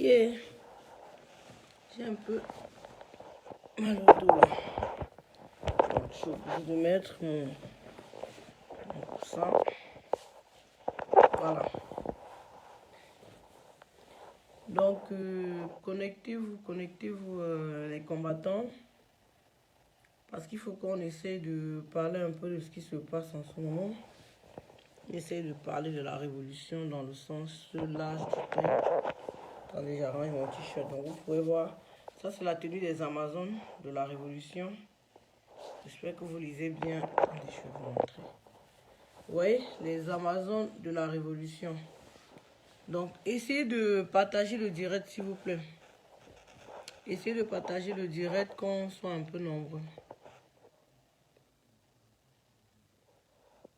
J'ai un peu mal au dos là. Donc, je suis obligée de mettre mon coussin. Voilà. Donc, connectez-vous les combattants. Parce qu'il faut qu'on essaie de parler un peu de ce qui se passe en ce moment. On essaie de parler de la révolution dans le sens large du terme. Attendez, j'arrange mon t-shirt. Donc, vous pouvez voir, ça c'est la tenue des Amazones de la révolution. J'espère que vous lisez bien. Attendez, je vais vous montrer. Vous voyez, les Amazones de la révolution. Donc, essayez de partager le direct, s'il vous plaît. Essayez de partager le direct, qu'on soit un peu nombreux.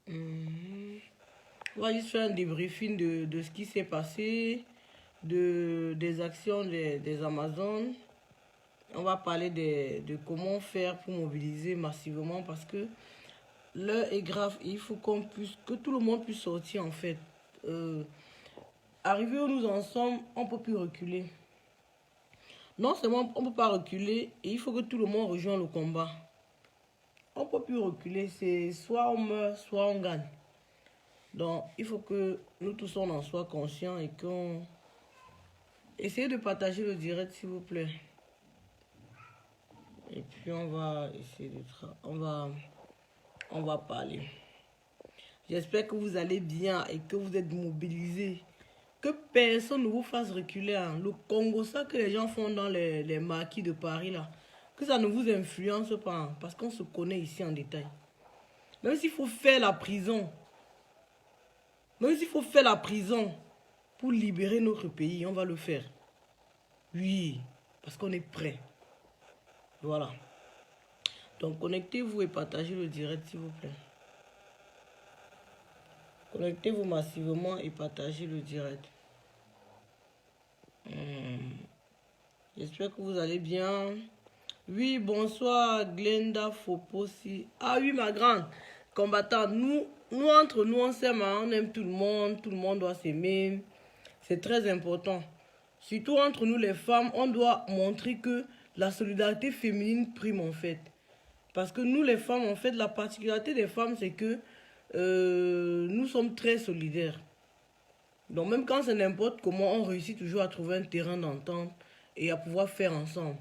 On va juste faire un débriefing de ce qui s'est passé, des actions des Amazones. On va parler de comment faire pour mobiliser massivement parce que l'heure est grave et il faut que tout le monde puisse sortir en fait. Arrivé où nous en sommes, on ne peut plus reculer. Non seulement on ne peut pas reculer et il faut que tout le monde rejoigne le combat. On ne peut plus reculer, c'est soit on meurt, soit on gagne. Donc, il faut que nous tous on en soit conscients et qu'on essaye de partager le direct, s'il vous plaît. Et puis, on va essayer de... On va parler. J'espère que vous allez bien et que vous êtes mobilisés. Que personne ne vous fasse reculer. Hein. Le Congo, ça que les gens font dans les maquis de Paris, là, que ça ne vous influence pas. Hein, parce qu'on se connaît ici en détail. Même s'il faut faire la prison... Même s'il faut faire la prison pour libérer notre pays, on va le faire. Oui, parce qu'on est prêt. Voilà. Donc, connectez-vous et partagez le direct, s'il vous plaît. Connectez-vous massivement et partagez le direct. J'espère que vous allez bien. Oui, bonsoir, Glenda Foposi. Ah oui, ma grande combattante, nous entre nous, on s'aime, hein, on aime tout le monde doit s'aimer. C'est très important. Surtout entre nous les femmes, on doit montrer que la solidarité féminine prime en fait. Parce que nous les femmes, en fait, la particularité des femmes, c'est que nous sommes très solidaires. Donc même quand c'est n'importe comment, on réussit toujours à trouver un terrain d'entente et à pouvoir faire ensemble.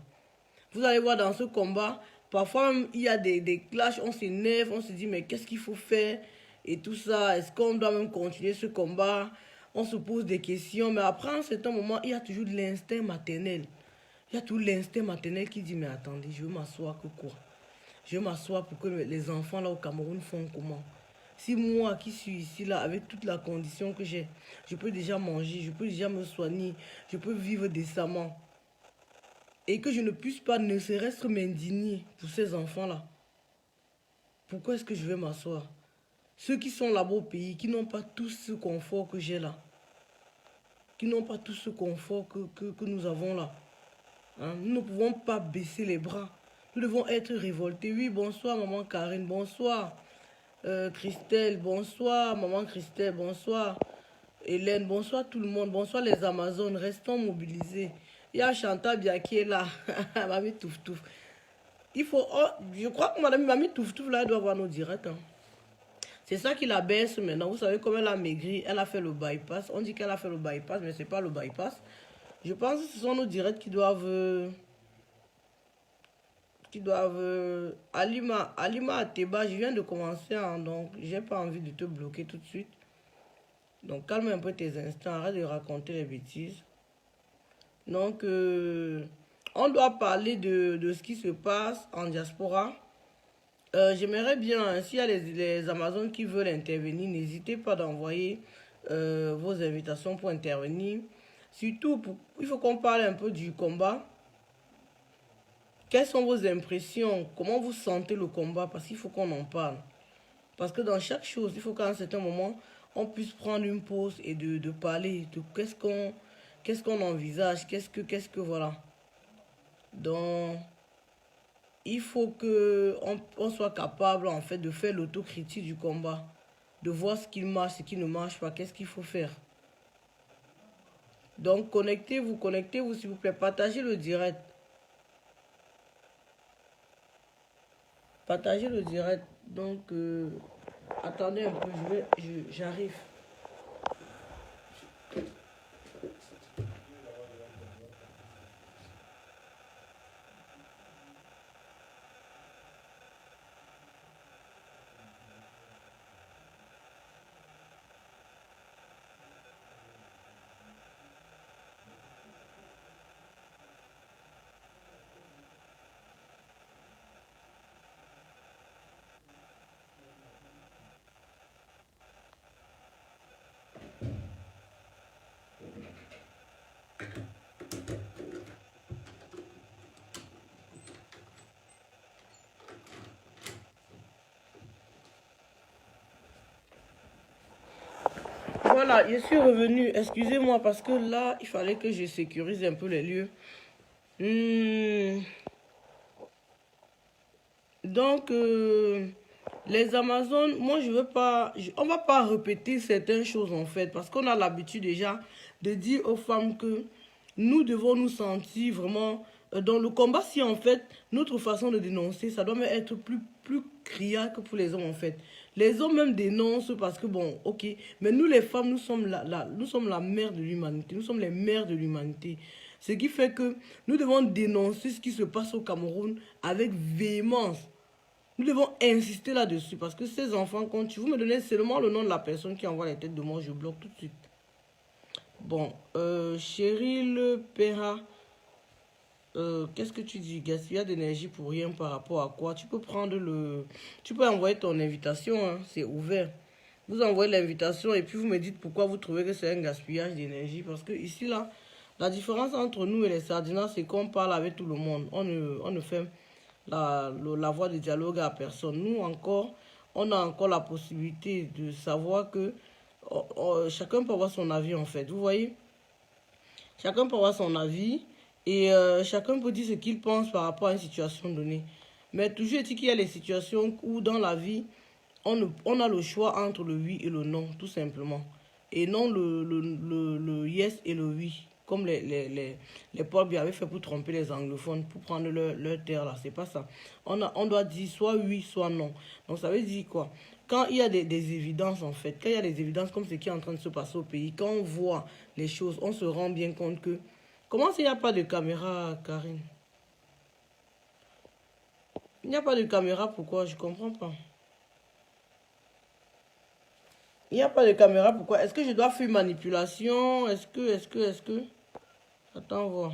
Vous allez voir dans ce combat, parfois même il y a des clashs, on s'énerve, on se dit mais qu'est-ce qu'il faut faire et tout ça, est-ce qu'on doit même continuer ce combat? On se pose des questions, mais après à un certain moment, il y a toujours de l'instinct maternel. Il y a tout l'instinct maternel qui dit mais attendez, je veux m'asseoir que quoi? Je veux m'asseoir pour que les enfants là au Cameroun font comment? Si moi qui suis ici là avec toute la condition que j'ai, je peux déjà manger, je peux déjà me soigner, je peux vivre décemment. Et que je ne puisse pas ne serait-ce que m'indigner pour ces enfants-là. Pourquoi est-ce que je vais m'asseoir? Ceux qui sont là-bas au pays, qui n'ont pas tout ce confort que j'ai là. Qui n'ont pas tout ce confort que nous avons là. Hein? Nous ne pouvons pas baisser les bras. Nous devons être révoltés. Oui, bonsoir maman Karine, bonsoir Christelle, bonsoir maman Christelle, bonsoir Hélène, bonsoir tout le monde, bonsoir les Amazones, restons mobilisés. Il y a Chantal Bia qui est là, Mamie Touf Touf. Il faut, oh, je crois que madame Mamie Touf Touf là, elle doit voir nos directs. Hein. C'est ça qui la baisse maintenant. Vous savez comment elle a maigri, elle a fait le bypass. On dit qu'elle a fait le bypass, mais c'est pas le bypass. Je pense que ce sont nos directs qui doivent... Alima Ateba, je viens de commencer, hein, donc j'ai pas envie de te bloquer tout de suite. Donc calme un peu tes instants, arrête de raconter les bêtises. Donc on doit parler de ce qui se passe en diaspora. J'aimerais bien, hein, s'il y a les Amazones qui veulent intervenir, n'hésitez pas d'envoyer vos invitations pour intervenir. Surtout, il faut qu'on parle un peu du combat. Quelles sont vos impressions? Comment vous sentez le combat? Parce qu'il faut qu'on en parle. Parce que dans chaque chose, il faut qu'à un certain moment, on puisse prendre une pause et de parler de qu'est-ce qu'on envisage, qu'est-ce que voilà. Donc, il faut qu'on soit capable en fait de faire l'autocritique du combat. De voir ce qui marche, ce qui ne marche pas, qu'est-ce qu'il faut faire. Donc, connectez-vous, s'il vous plaît. Partagez le direct. Partagez le direct. Donc, attendez un peu, j'arrive. Voilà, je suis revenu. Excusez-moi parce que là, il fallait que je sécurise un peu les lieux. Donc, les Amazones, moi, je veux pas... on va pas répéter certaines choses, en fait, parce qu'on a l'habitude déjà de dire aux femmes que nous devons nous sentir vraiment... dans le combat, si, en fait, notre façon de dénoncer, ça doit même être plus criard que pour les hommes, en fait. Les hommes même dénoncent parce que, bon, ok, mais nous, les femmes, nous sommes la mère de l'humanité, nous sommes les mères de l'humanité. Ce qui fait que nous devons dénoncer ce qui se passe au Cameroun avec véhémence. Nous devons insister là-dessus parce que ces enfants, quand vous me donnez seulement le nom de la personne qui envoie les têtes de moi, je bloque tout de suite. Bon, Cheryl Perra, qu'est-ce que tu dis? Gaspillage d'énergie pour rien par rapport à quoi? Tu peux prendre tu peux envoyer ton invitation, hein, c'est ouvert. Vous envoyez l'invitation et puis vous me dites pourquoi vous trouvez que c'est un gaspillage d'énergie. Parce que ici, là, la différence entre nous et les sardinats, c'est qu'on parle avec tout le monde. On ne fait la voie de dialogue à personne. Nous encore, on a encore la possibilité de savoir que chacun peut avoir son avis en fait. Vous voyez? Chacun peut avoir son avis et chacun peut dire ce qu'il pense par rapport à une situation donnée. Mais toujours est-il qu'il y a les situations où dans la vie, on a le choix entre le oui et le non, tout simplement. Et non le yes et le oui. Comme les Paul Biya avaient fait pour tromper les anglophones, pour prendre leur terre là. C'est pas ça. On doit dire soit oui, soit non. Donc ça veut dire quoi? Quand il y a des évidences en fait, quand il y a des évidences comme ce qui est en train de se passer au pays, quand on voit les choses, on se rend bien compte que... Comment s'il n'y a pas de caméra, Karine? Il n'y a pas de caméra, pourquoi? Je comprends pas. Il n'y a pas de caméra, pourquoi? Est-ce que je dois faire manipulation? Est-ce que... Attends, voir.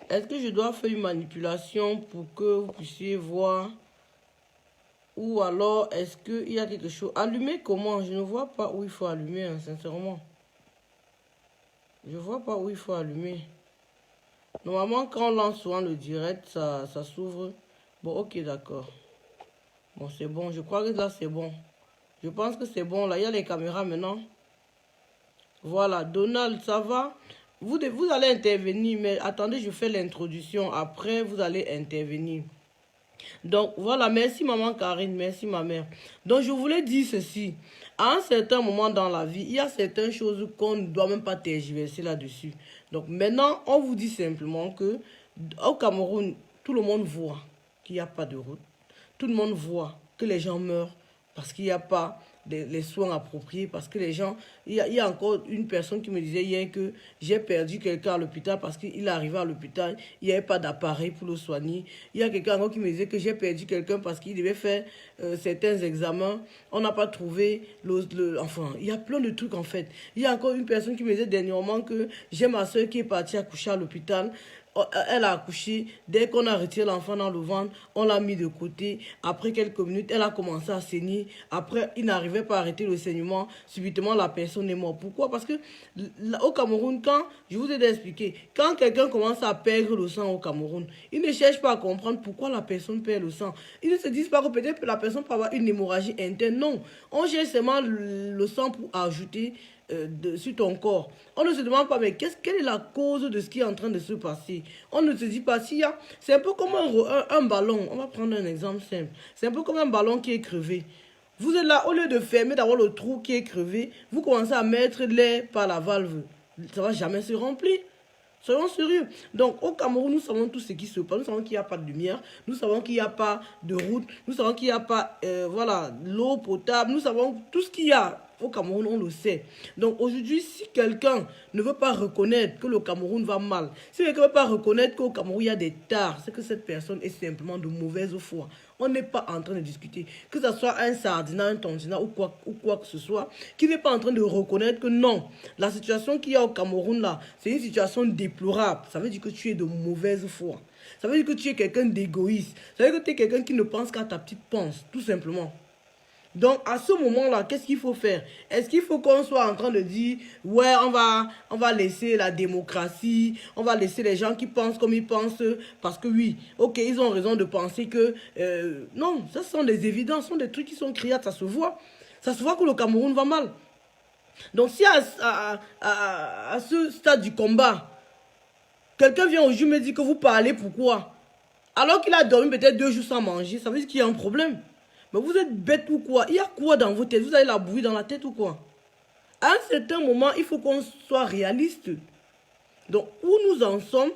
Est-ce que je dois faire une manipulation pour que vous puissiez voir? Ou alors, est-ce qu'il y a quelque chose? Allumer comment? Je ne vois pas où il faut allumer, hein, sincèrement. Je ne vois pas où il faut allumer. Normalement, quand on lance souvent le direct, ça s'ouvre. Bon, ok, d'accord. Bon, c'est bon. Je crois que là, c'est bon. Je pense que c'est bon. Là, il y a les caméras maintenant. Voilà, Donald, ça va? Vous allez intervenir, mais attendez, je fais l'introduction. Après, vous allez intervenir. Donc, voilà, merci maman Karine, merci ma mère. Donc, je voulais dire ceci. À un certain moment dans la vie, il y a certaines choses qu'on ne doit même pas tergiverser là-dessus. Donc, maintenant, on vous dit simplement que au Cameroun, tout le monde voit qu'il n'y a pas de route. Tout le monde voit que les gens meurent parce qu'il n'y a pas les soins appropriés, parce que les gens... Il y a encore une personne qui me disait hier que j'ai perdu quelqu'un à l'hôpital parce qu'il est arrivé à l'hôpital, il n'y avait pas d'appareil pour le soigner. Il y a quelqu'un encore qui me disait que j'ai perdu quelqu'un parce qu'il devait faire certains examens, on n'a pas trouvé enfin, il y a plein de trucs en fait. Il y a encore une personne qui me disait dernièrement que j'ai ma soeur qui est partie accoucher à l'hôpital. Elle a accouché, dès qu'on a retiré l'enfant dans le ventre, on l'a mis de côté. Après quelques minutes, elle a commencé à saigner. Après, il n'arrivait pas à arrêter le saignement. Subitement, la personne est morte. Pourquoi? Parce que au Cameroun, je vous ai expliqué, quand quelqu'un commence à perdre le sang au Cameroun, ils ne cherchent pas à comprendre pourquoi la personne perd le sang. Ils ne se disent pas que peut-être la personne peut avoir une hémorragie interne. Non, on cherche seulement le sang pour ajouter sur ton corps. On ne se demande pas, mais quelle est la cause de ce qui est en train de se passer? On ne se dit pas s'il y a... C'est un peu comme un ballon. On va prendre un exemple simple. C'est un peu comme un ballon qui est crevé. Vous êtes là, au lieu de fermer d'abord le trou qui est crevé, vous commencez à mettre l'air par la valve. Ça ne va jamais se remplir. Soyons sérieux. Donc, au Cameroun, nous savons tout ce qui se passe. Nous savons qu'il n'y a pas de lumière. Nous savons qu'il n'y a pas de route. Nous savons qu'il n'y a pas, voilà, l'eau potable. Nous savons tout ce qu'il y a au Cameroun, on le sait. Donc, aujourd'hui, si quelqu'un ne veut pas reconnaître que le Cameroun va mal, si quelqu'un ne veut pas reconnaître qu'au Cameroun, il y a des tares, c'est que cette personne est simplement de mauvaise foi. On n'est pas en train de discuter. Que ce soit un sardinat, un tontina ou quoi que ce soit, qui n'est pas en train de reconnaître que non, la situation qu'il y a au Cameroun là, c'est une situation déplorable. Ça veut dire que tu es de mauvaise foi. Ça veut dire que tu es quelqu'un d'égoïste. Ça veut dire que tu es quelqu'un qui ne pense qu'à ta petite pensée, tout simplement. Donc, à ce moment-là, qu'est-ce qu'il faut faire? Est-ce qu'il faut qu'on soit en train de dire, ouais, on va laisser la démocratie, on va laisser les gens qui pensent comme ils pensent, parce que oui, ok, ils ont raison de penser que... non, ça sont des évidences, ce sont des trucs qui sont criables, ça se voit. Ça se voit que le Cameroun va mal. Donc, si à ce stade du combat, quelqu'un vient au juge me dit que vous parlez, pourquoi? Alors qu'il a dormi peut-être 2 jours sans manger, ça veut dire qu'il y a un problème. Mais vous êtes bête ou quoi? Il y a quoi dans vos têtes? Vous avez la bouillie dans la tête ou quoi? À un certain moment, il faut qu'on soit réaliste. Donc, où nous en sommes,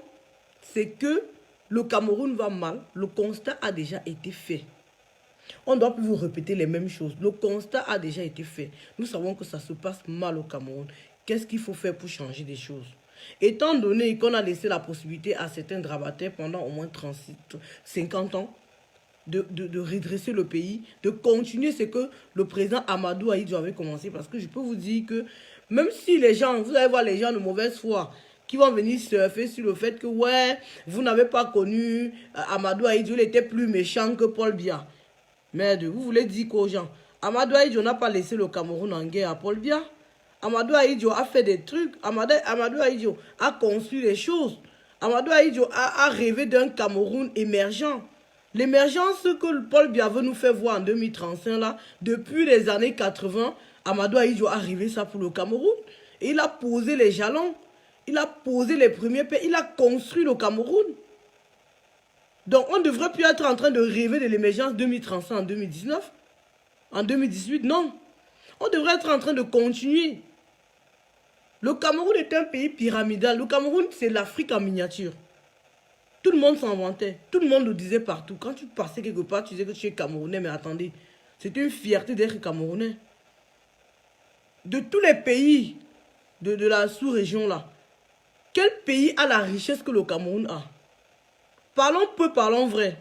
c'est que le Cameroun va mal. Le constat a déjà été fait. On ne doit plus vous répéter les mêmes choses. Le constat a déjà été fait. Nous savons que ça se passe mal au Cameroun. Qu'est-ce qu'il faut faire pour changer des choses? Étant donné qu'on a laissé la possibilité à certains grabataires pendant au moins 50 ans, de redresser le pays, de continuer ce que le président Amadou Ahidjo avait commencé. Parce que je peux vous dire que même si les gens, vous allez voir les gens de mauvaise foi qui vont venir surfer sur le fait que ouais, vous n'avez pas connu Amadou Ahidjo, il était plus méchant que Paul Biya. Merde, vous voulez dire qu'aux gens, Amadou Ahidjo n'a pas laissé le Cameroun en guerre à Paul Biya. Amadou Ahidjo a fait des trucs. Amadou Ahidjo a construit les choses. Amadou Ahidjo a rêvé d'un Cameroun émergent. L'émergence que Paul Biya veut nous faire voir en 2035, là, depuis les années 80, Amadou Ahidjo a rêvé ça pour le Cameroun. Et il a posé les jalons. Il a posé les premiers pas. Il a construit le Cameroun. Donc, on ne devrait plus être en train de rêver de l'émergence 2035 en 2019. En 2018, non. On devrait être en train de continuer. Le Cameroun est un pays pyramidal. Le Cameroun, c'est l'Afrique en miniature. Tout le monde s'en vantait. Tout le monde le disait partout. Quand tu passais quelque part, tu disais que tu es Camerounais. Mais attendez, c'est une fierté d'être Camerounais. De tous les pays de la sous-région là, quel pays a la richesse que le Cameroun a? Parlons peu, parlons vrai.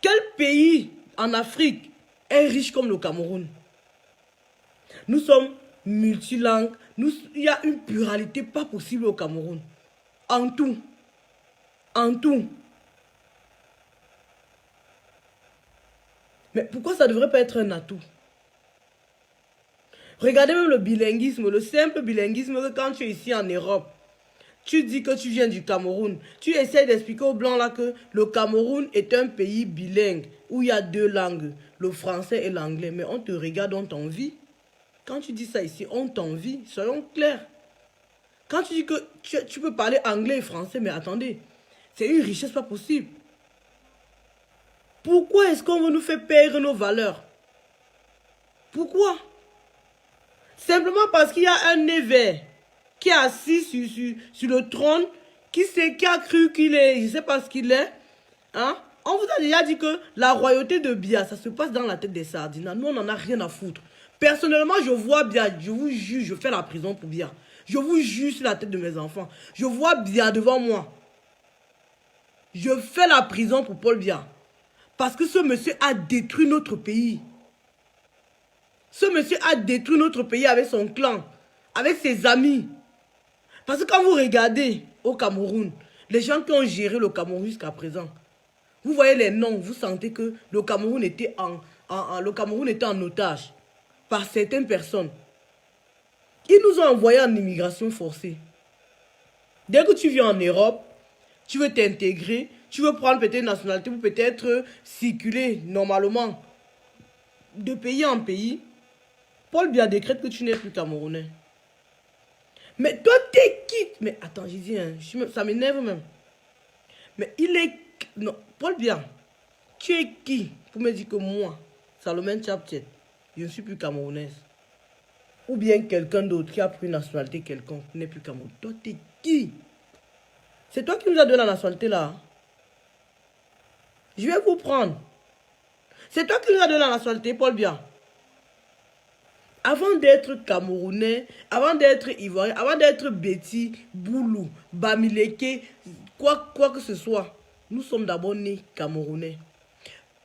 Quel pays en Afrique est riche comme le Cameroun? Nous sommes multilangues. Il y a une pluralité pas possible au Cameroun. En tout. En tout. Mais pourquoi ça ne devrait pas être un atout? Regardez même le bilinguisme, le simple bilinguisme que quand tu es ici en Europe, tu dis que tu viens du Cameroun. Tu essaies d'expliquer aux Blancs là que le Cameroun est un pays bilingue où il y a 2 langues, le français et l'anglais. Mais on te regarde, on t'envie. Quand tu dis ça ici, on t'envie. Soyons clairs. Quand tu dis que tu peux parler anglais et français, mais attendez, c'est une richesse pas possible. Pourquoi est-ce qu'on veut nous faire perdre nos valeurs? Pourquoi? Simplement parce qu'il y a un nez vert qui est assis sur le trône, qui a cru qu'il est, je ne sais pas ce qu'il est. Hein? On vous a déjà dit que la royauté de Biya, ça se passe dans la tête des sardines. Nous, on n'en a rien à foutre. Personnellement, je vois Biya, je vous jure, je fais la prison pour Biya. Je vous jure sur la tête de mes enfants. Je vois Biya devant moi. Je fais la prison pour Paul Biya. Parce que ce monsieur a détruit notre pays. Ce monsieur a détruit notre pays avec son clan, avec ses amis. Parce que quand vous regardez au Cameroun, les gens qui ont géré le Cameroun jusqu'à présent, vous voyez les noms, vous sentez que le Cameroun était en otage par certaines personnes. Ils nous ont envoyés en immigration forcée. Dès que tu viens en Europe, tu veux t'intégrer, tu veux prendre peut-être une nationalité pour peut-être circuler normalement de pays en pays. Paul Biya décrète que tu n'es plus Camerounais. Mais toi, t'es qui? Mais attends, j'ai dit, hein, ça m'énerve même. Mais il est... Non, Paul Biya, tu es qui pour me dire que moi, Salomé Tchaptiet, je ne suis plus camerounaise? Ou bien quelqu'un d'autre qui a pris une nationalité quelconque n'est plus camerounais. Toi, t'es qui? C'est toi qui nous as donné la nationalité là. Je vais vous prendre. C'est toi qui nous as donné la nationalité, Paul Biya. Avant d'être Camerounais, avant d'être Ivoirien, avant d'être Betty, Boulou, Bamileke, quoi que ce soit, nous sommes d'abord nés Camerounais.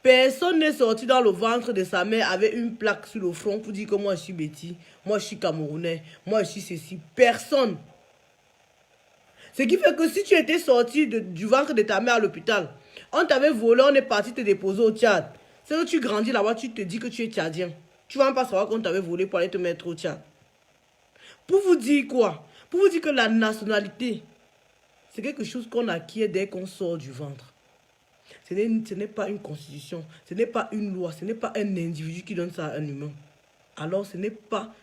Personne n'est sorti dans le ventre de sa mère avec une plaque sur le front pour dire que moi je suis Betty, moi je suis Camerounais, moi je suis ceci. Personne. Ce qui fait que si tu étais sorti du ventre de ta mère à l'hôpital, on t'avait volé, on est parti te déposer au Tchad. C'est que tu grandis là-bas, tu te dis que tu es tchadien. Tu vas même pas savoir qu'on t'avait volé pour aller te mettre au Tchad. Pour vous dire quoi? Pour vous dire que la nationalité, c'est quelque chose qu'on acquiert dès qu'on sort du ventre. Ce n'est pas une constitution, ce n'est pas une loi, ce n'est pas un individu qui donne ça à un humain. Alors ce n'est pas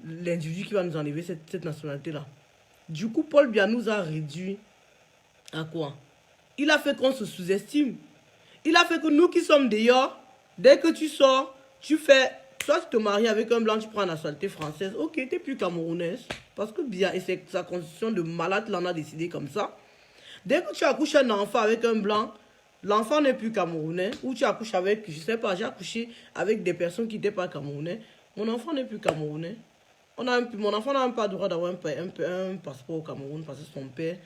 l'individu qui va nous enlever cette nationalité-là. Du coup, Paul Biya nous a réduit à quoi? Il a fait qu'on se sous-estime. Il a fait que nous qui sommes dehors, dès que tu sors, tu fais... Soit tu te maries avec un blanc, tu prends la nationalité française. Ok, tu n'es plus camerounaise. Parce que Biya, et c'est sa constitution de malade, l'en a décidé comme ça. Dès que tu accouches un enfant avec un blanc, l'enfant n'est plus camerounais. Ou tu accouches avec, je ne sais pas, j'ai accouché avec des personnes qui n'étaient pas camerounais. Mon enfant n'est plus camerounais. Mon enfant n'a même pas le droit d'avoir un passeport au Cameroun parce que son père,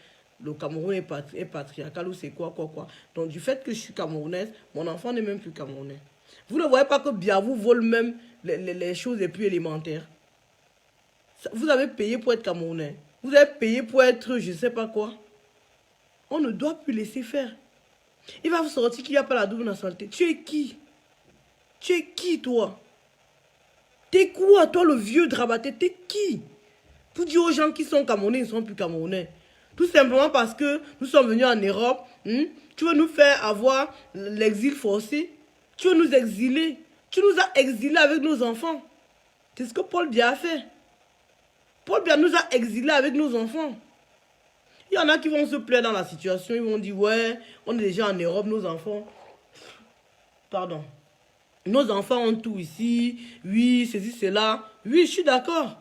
le Cameroun est patriarcal ou c'est quoi. Donc du fait que je suis camerounaise, mon enfant n'est même plus camerounais. Vous ne voyez pas que Biya vous vole même les choses les plus élémentaires. Vous avez payé pour être camerounais. Vous avez payé pour être je ne sais pas quoi. On ne doit plus laisser faire. Il va vous sortir qu'il n'y a pas la double nationalité. Tu es qui? Tu es qui toi? T'es quoi toi le vieux drabaté? T'es qui? Pour dire aux gens qui sont camerounais, ils ne sont plus camerounais. Tout simplement parce que nous sommes venus en Europe. Tu veux nous faire avoir l'exil forcé? Tu veux nous exiler? Tu nous as exilés avec nos enfants. C'est ce que Paul Biya a fait. Paul Biya nous a exilés avec nos enfants. Il y en a qui vont se plaire dans la situation. Ils vont dire, ouais, on est déjà en Europe, nos enfants. Pardon. Nos enfants ont tout ici. Oui, ceci, cela. Oui, je suis d'accord.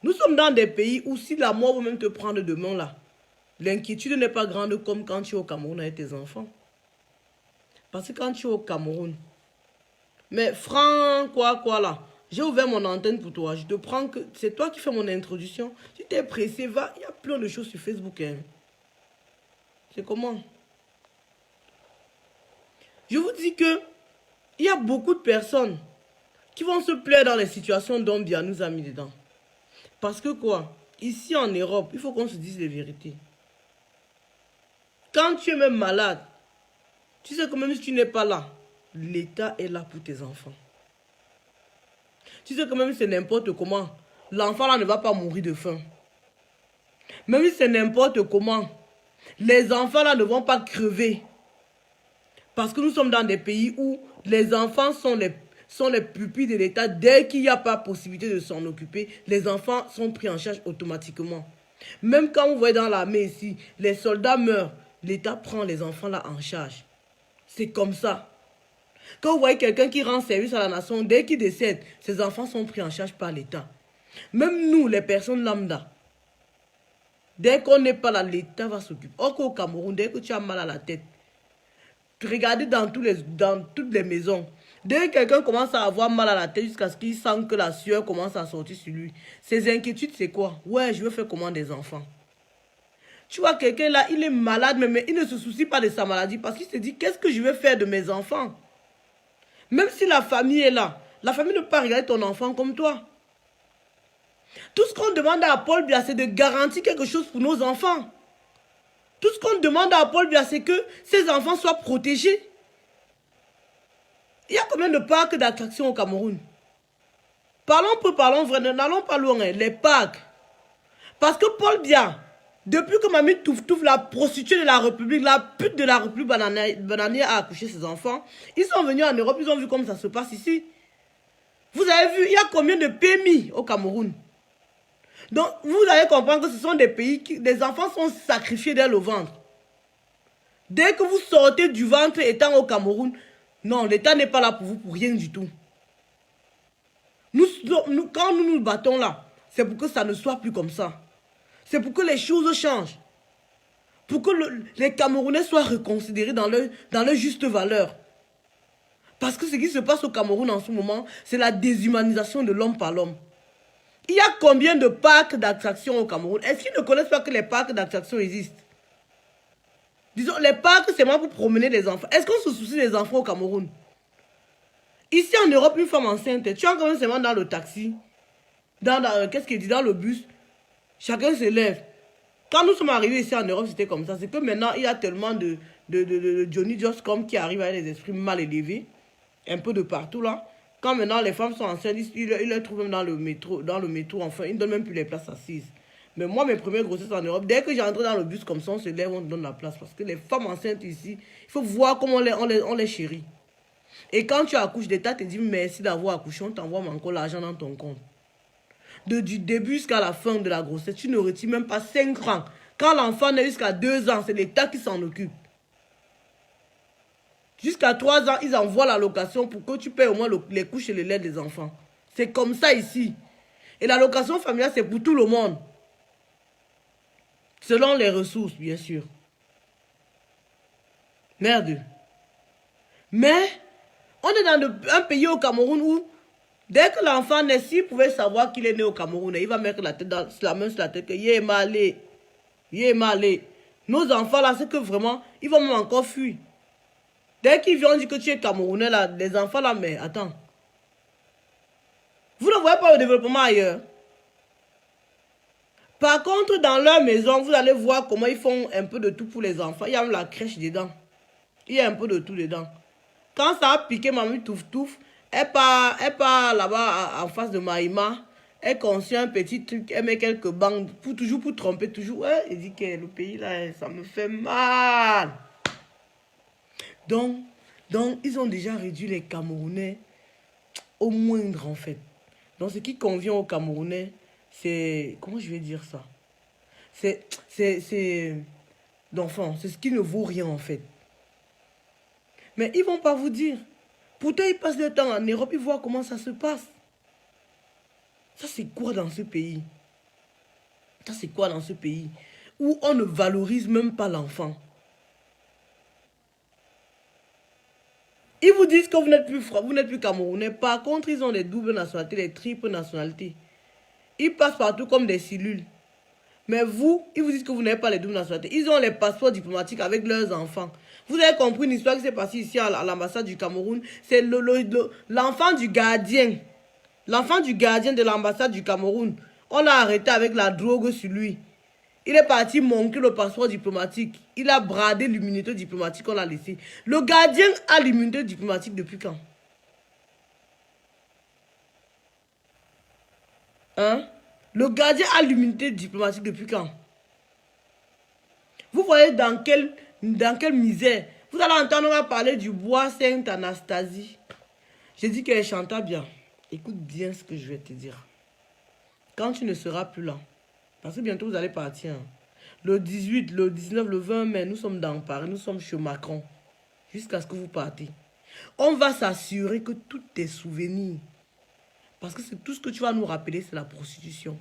Nous sommes dans des pays où si la mort va même te prendre demain là, l'inquiétude n'est pas grande comme quand tu es au Cameroun avec tes enfants. Parce que quand tu es au Cameroun, mais Franck, quoi là, j'ai ouvert mon antenne pour toi. Je te prends que c'est toi qui fais mon introduction. Si tu es pressé, va, il y a plein de choses sur Facebook. Hein. C'est comment? Je vous dis que il y a beaucoup de personnes qui vont se plaire dans les situations dont Biya nous a mis dedans. Parce que quoi? Ici en Europe, il faut qu'on se dise les vérités. Quand tu es même malade, tu sais que même si tu n'es pas là, l'État est là pour tes enfants. Tu sais que même si c'est n'importe comment, l'enfant là ne va pas mourir de faim. Même si c'est n'importe comment, les enfants là ne vont pas crever. Parce que nous sommes dans des pays où les enfants sont les pupilles de l'État. Dès qu'il n'y a pas possibilité de s'en occuper, les enfants sont pris en charge automatiquement. Même quand vous voyez dans l'armée ici, les soldats meurent, l'État prend les enfants là en charge. C'est comme ça. Quand vous voyez quelqu'un qui rend service à la nation, dès qu'il décède, ses enfants sont pris en charge par l'État. Même nous, les personnes lambda, dès qu'on n'est pas là, l'État va s'occuper. Or qu'au Cameroun, dès que tu as mal à la tête, regardez dans toutes les maisons, dès que quelqu'un commence à avoir mal à la tête jusqu'à ce qu'il sent que la sueur commence à sortir sur lui, ses inquiétudes, c'est quoi? Ouais, je veux faire comment des enfants? Tu vois, quelqu'un là, il est malade, mais il ne se soucie pas de sa maladie parce qu'il se dit, qu'est-ce que je vais faire de mes enfants? Même si la famille est là, la famille ne peut pas regarder ton enfant comme toi. Tout ce qu'on demande à Paul Biya, c'est de garantir quelque chose pour nos enfants. Tout ce qu'on demande à Paul Biya, c'est que ses enfants soient protégés. Il y a combien de parcs d'attractions au Cameroun? Parlons peu, parlons vrai, n'allons pas loin, hein, les parcs. Parce que Paul Biya, depuis que Mamie Touf Touf, la prostituée de la République, la pute de la République bananière a accouché ses enfants, ils sont venus en Europe, ils ont vu comment ça se passe ici. Vous avez vu, il y a combien de PMI au Cameroun? Donc, vous allez comprendre que ce sont des pays qui, des enfants sont sacrifiés dès le ventre. Dès que vous sortez du ventre étant au Cameroun, non, l'État n'est pas là pour vous pour rien du tout. Quand nous nous battons là, c'est pour que ça ne soit plus comme ça. C'est pour que les choses changent. Pour que les Camerounais soient reconsidérés dans leur juste valeur. Parce que ce qui se passe au Cameroun en ce moment, c'est la déshumanisation de l'homme par l'homme. Il y a combien de parcs d'attractions au Cameroun? Est-ce qu'ils ne connaissent pas que les parcs d'attractions existent? Disons, les parcs, c'est moi pour promener les enfants. Est-ce qu'on se soucie des enfants au Cameroun? Ici en Europe, une femme enceinte, tu as quand même seulement dans le taxi, qu'est-ce qu'il dit, dans le bus, chacun se lève. Quand nous sommes arrivés ici en Europe, c'était comme ça. C'est que maintenant, il y a tellement de Johnny Just qui arrivent avec des esprits mal élevés, un peu de partout là. Quand maintenant les femmes sont enceintes, ils les trouvent même dans le métro, enfin, ils ne donnent même plus les places assises. Mais moi, mes premières grossesses en Europe, dès que j'entre dans le bus comme ça, on se lève, on donne la place. Parce que les femmes enceintes ici, il faut voir comment on les chérit. Et quand tu accouches, l'État te dit merci d'avoir accouché, on t'envoie encore l'argent dans ton compte. Du début jusqu'à la fin de la grossesse, tu ne retires même pas 5 francs. Quand l'enfant est jusqu'à 2 ans, c'est l'État qui s'en occupe. Jusqu'à 3 ans, ils envoient l'allocation pour que tu payes au moins les couches et les laits des enfants. C'est comme ça ici. Et l'allocation familiale, c'est pour tout le monde. Selon les ressources, bien sûr. Merde. Mais, on est dans un pays au Cameroun où, dès que l'enfant naît, s'il pouvait savoir qu'il est né au Cameroun, il va mettre la main sur la tête que yé malé. Nos enfants là, c'est que vraiment, ils vont même encore fuir. Dès qu'ils viennent dire que tu es Camerounais là, les enfants là, mais attends. Vous ne voyez pas le développement ailleurs. Par contre, dans leur maison, vous allez voir comment ils font un peu de tout pour les enfants. Il y a même la crèche dedans. Il y a un peu de tout dedans. Quand ça a piqué mamie touf, elle part là-bas en face de Maïma. Elle conçoit un petit truc, elle met quelques bandes pour tromper toujours. Ouais, elle dit que le pays là, ça me fait mal. Donc, ils ont déjà réduit les Camerounais au moindre en fait. Donc, ce qui convient aux Camerounais, c'est... Comment je vais dire ça? C'est d'enfant. C'est ce qui ne vaut rien en fait. Mais ils ne vont pas vous dire. Pourtant, ils passent le temps en Europe, ils voient comment ça se passe. Ça, c'est quoi dans ce pays? Ça, c'est quoi dans ce pays où on ne valorise même pas l'enfant? Ils vous disent que vous n'êtes plus Camerounais. Par contre, ils ont des doubles nationalités, des triples nationalités. Ils passent partout comme des cellules. Mais vous, ils vous disent que vous n'avez pas les doubles nationalités. Ils ont les passeports diplomatiques avec leurs enfants. Vous avez compris une histoire qui s'est passée ici à l'ambassade du Cameroun. C'est l'enfant du gardien. L'enfant du gardien de l'ambassade du Cameroun. On l'a arrêté avec la drogue sur lui. Il est parti manquer le passeport diplomatique. Il a bradé l'immunité diplomatique qu'on l'a laissé. Le gardien a l'immunité diplomatique depuis quand? Hein? Le gardien a l'immunité diplomatique depuis quand? Vous voyez dans quelle misère? Vous allez entendre parler du bois Sainte-Anastasie. J'ai dit qu'elle chantait bien. Écoute bien ce que je vais te dire. Quand tu ne seras plus là, parce que bientôt vous allez partir. Le 18, le 19, le 20 mai, nous sommes dans Paris, nous sommes chez Macron. Jusqu'à ce que vous partez. On va s'assurer que tous tes souvenirs, parce que c'est tout ce que tu vas nous rappeler, c'est la prostitution.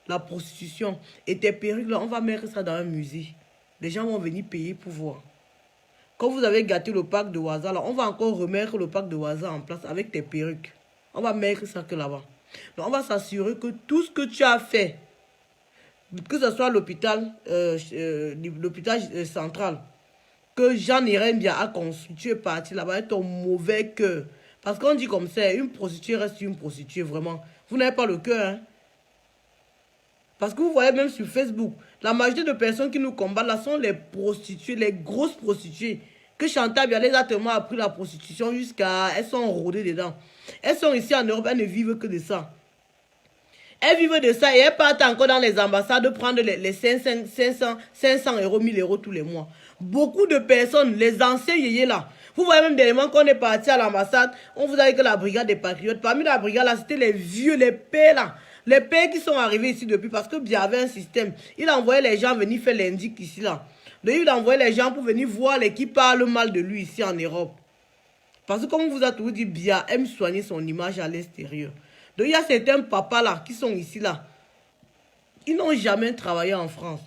La prostitution. Et tes perruques, là, on va mettre ça dans un musée. Les gens vont venir payer pour voir. Quand vous avez gâté le parc de Ouaza, là, on va encore remettre le parc de Ouaza en place avec tes perruques. On va mettre ça que là-bas. Donc, on va s'assurer que tout ce que tu as fait, que ce soit l'hôpital central, que Jean Irène a construit, tu es parti là-bas avec ton mauvais cœur. Parce qu'on dit comme ça, une prostituée reste une prostituée, vraiment. Vous n'avez pas le cœur, hein. Parce que vous voyez même sur Facebook, la majorité de personnes qui nous combattent là sont les prostituées, les grosses prostituées. Que Chantal Bialé a tellement appris la prostitution jusqu'à... Elles sont rodées dedans. Elles sont ici en Europe, elles ne vivent que de ça. Elles vivent de ça et elles partent encore dans les ambassades prendre les 500 euros, 1000 euros tous les mois. Beaucoup de personnes, les anciens yéyés là, Vous voyez même dernièrement qu'on est parti à l'ambassade, on vous a dit que la brigade des patriotes, parmi la brigade là, c'était les vieux, les pères là. Les pères qui sont arrivés ici depuis, parce que Biya avait un système. Il envoyait les gens venir faire l'indic ici là. Donc il envoyait les gens pour venir voir les qui parlent mal de lui ici en Europe. Parce que comme on vous a toujours dit, Biya aime soigner son image à l'extérieur. Donc il y a certains papas là qui sont ici là. Ils n'ont jamais travaillé en France.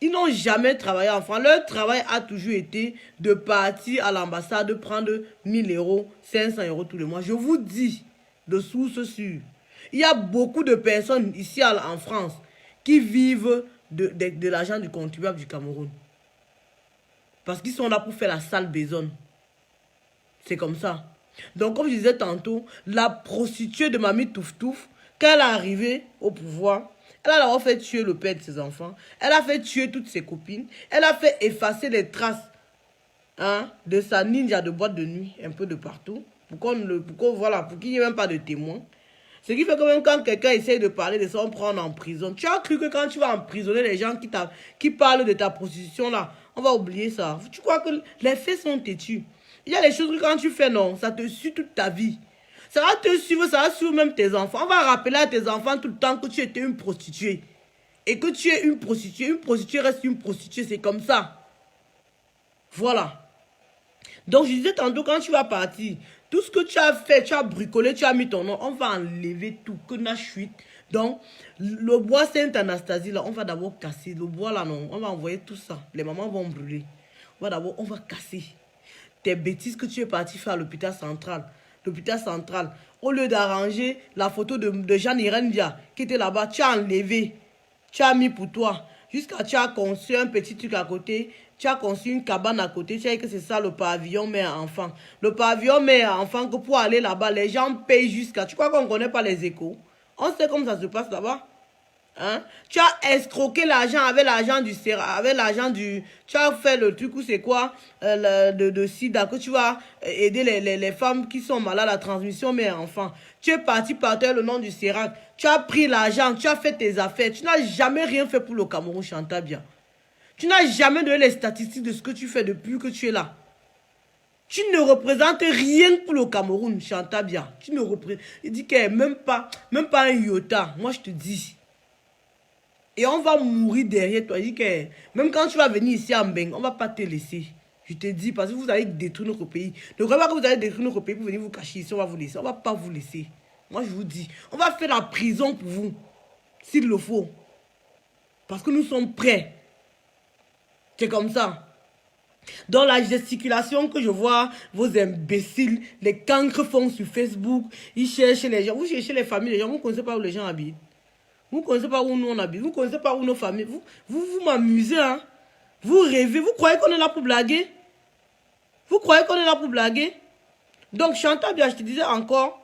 Ils n'ont jamais travaillé en France. Leur travail a toujours été de partir à l'ambassade, de prendre 1000 euros, 500 euros tous les mois. Je vous dis, de source sûre. Il y a beaucoup de personnes ici en France qui vivent de l'argent du contribuable du Cameroun. Parce qu'ils sont là pour faire la sale besogne. C'est comme ça. Donc, comme je disais tantôt, la prostituée de Mamie Touf Touf, quand elle est arrivée au pouvoir, elle a d'abord fait tuer le père de ses enfants. Elle a fait tuer toutes ses copines. Elle a fait effacer les traces de sa ninja de boîte de nuit un peu de partout. Pour qu'il n'y ait même pas de témoins. Ce qui fait que même quand quelqu'un essaye de parler de ça, on prend en prison. Tu as cru que quand tu vas emprisonner les gens qui parlent de ta prostitution là, on va oublier ça. Tu crois que les faits sont têtus. Il y a des choses que quand tu fais, non, ça te suit toute ta vie. Ça va te suivre, ça va suivre même tes enfants. On va rappeler à tes enfants tout le temps que tu étais une prostituée. Et que tu es une prostituée. Une prostituée reste une prostituée, c'est comme ça. Voilà. Donc je disais tantôt, quand tu vas partir, tout ce que tu as fait, tu as bricolé, tu as mis ton nom, on va enlever tout, que na chute. Donc, le bois Sainte-Anastasie, là, on va d'abord casser. Le bois, là, non, on va envoyer tout ça. Les mamans vont brûler. On va casser tes bêtises que tu es parti faire à l'hôpital central. L'hôpital central, au lieu d'arranger la photo de Jeanne-Irène Dia, qui était là-bas, tu as enlevé, tu as mis pour toi, jusqu'à tu as conçu un petit truc à côté, tu as conçu une cabane à côté, tu as dit que c'est ça le pavillon mère-enfant. Le pavillon mère-enfant, que pour aller là-bas, les gens payent jusqu'à... Tu crois qu'on ne connaît pas les échos? On sait comment ça se passe là-bas. Hein? Tu as escroqué l'argent avec l'argent du Sera, avec l'argent du... Tu as fait le truc où c'est quoi de sida, que tu vas aider les femmes qui sont malades à la transmission mère-enfant. Tu es parti par terre le nom du Serac. Tu as pris l'argent, tu as fait tes affaires. Tu n'as jamais rien fait pour le Cameroun, Chantal Biya. Tu n'as jamais donné les statistiques de ce que tu fais depuis que tu es là. Tu ne représentes rien pour le Cameroun, Chantal Biya. Tu ne représentes... Il dit qu'il n'y a même pas un iota. Moi, je te dis... Et on va mourir derrière toi. Il dit que même quand tu vas venir ici à Mbeng, on ne va pas te laisser. Je te dis, parce que vous allez détruire notre pays. Ne croyez pas que vous allez détruire notre pays pour venir vous cacher ici. On va vous laisser. On ne va pas vous laisser. Moi, je vous dis, on va faire la prison pour vous. S'il le faut. Parce que nous sommes prêts. C'est comme ça. Dans la gesticulation que je vois, vos imbéciles, les cancres font sur Facebook. Ils cherchent les gens. Vous cherchez les familles, les gens. Vous ne connaissez pas où les gens habitent. Vous ne connaissez pas où nous on habite. Vous ne connaissez pas où nos familles. Vous m'amusez, hein. Vous rêvez. Vous croyez qu'on est là pour blaguer? Vous croyez qu'on est là pour blaguer? Donc, Chantal Biya, je te disais encore,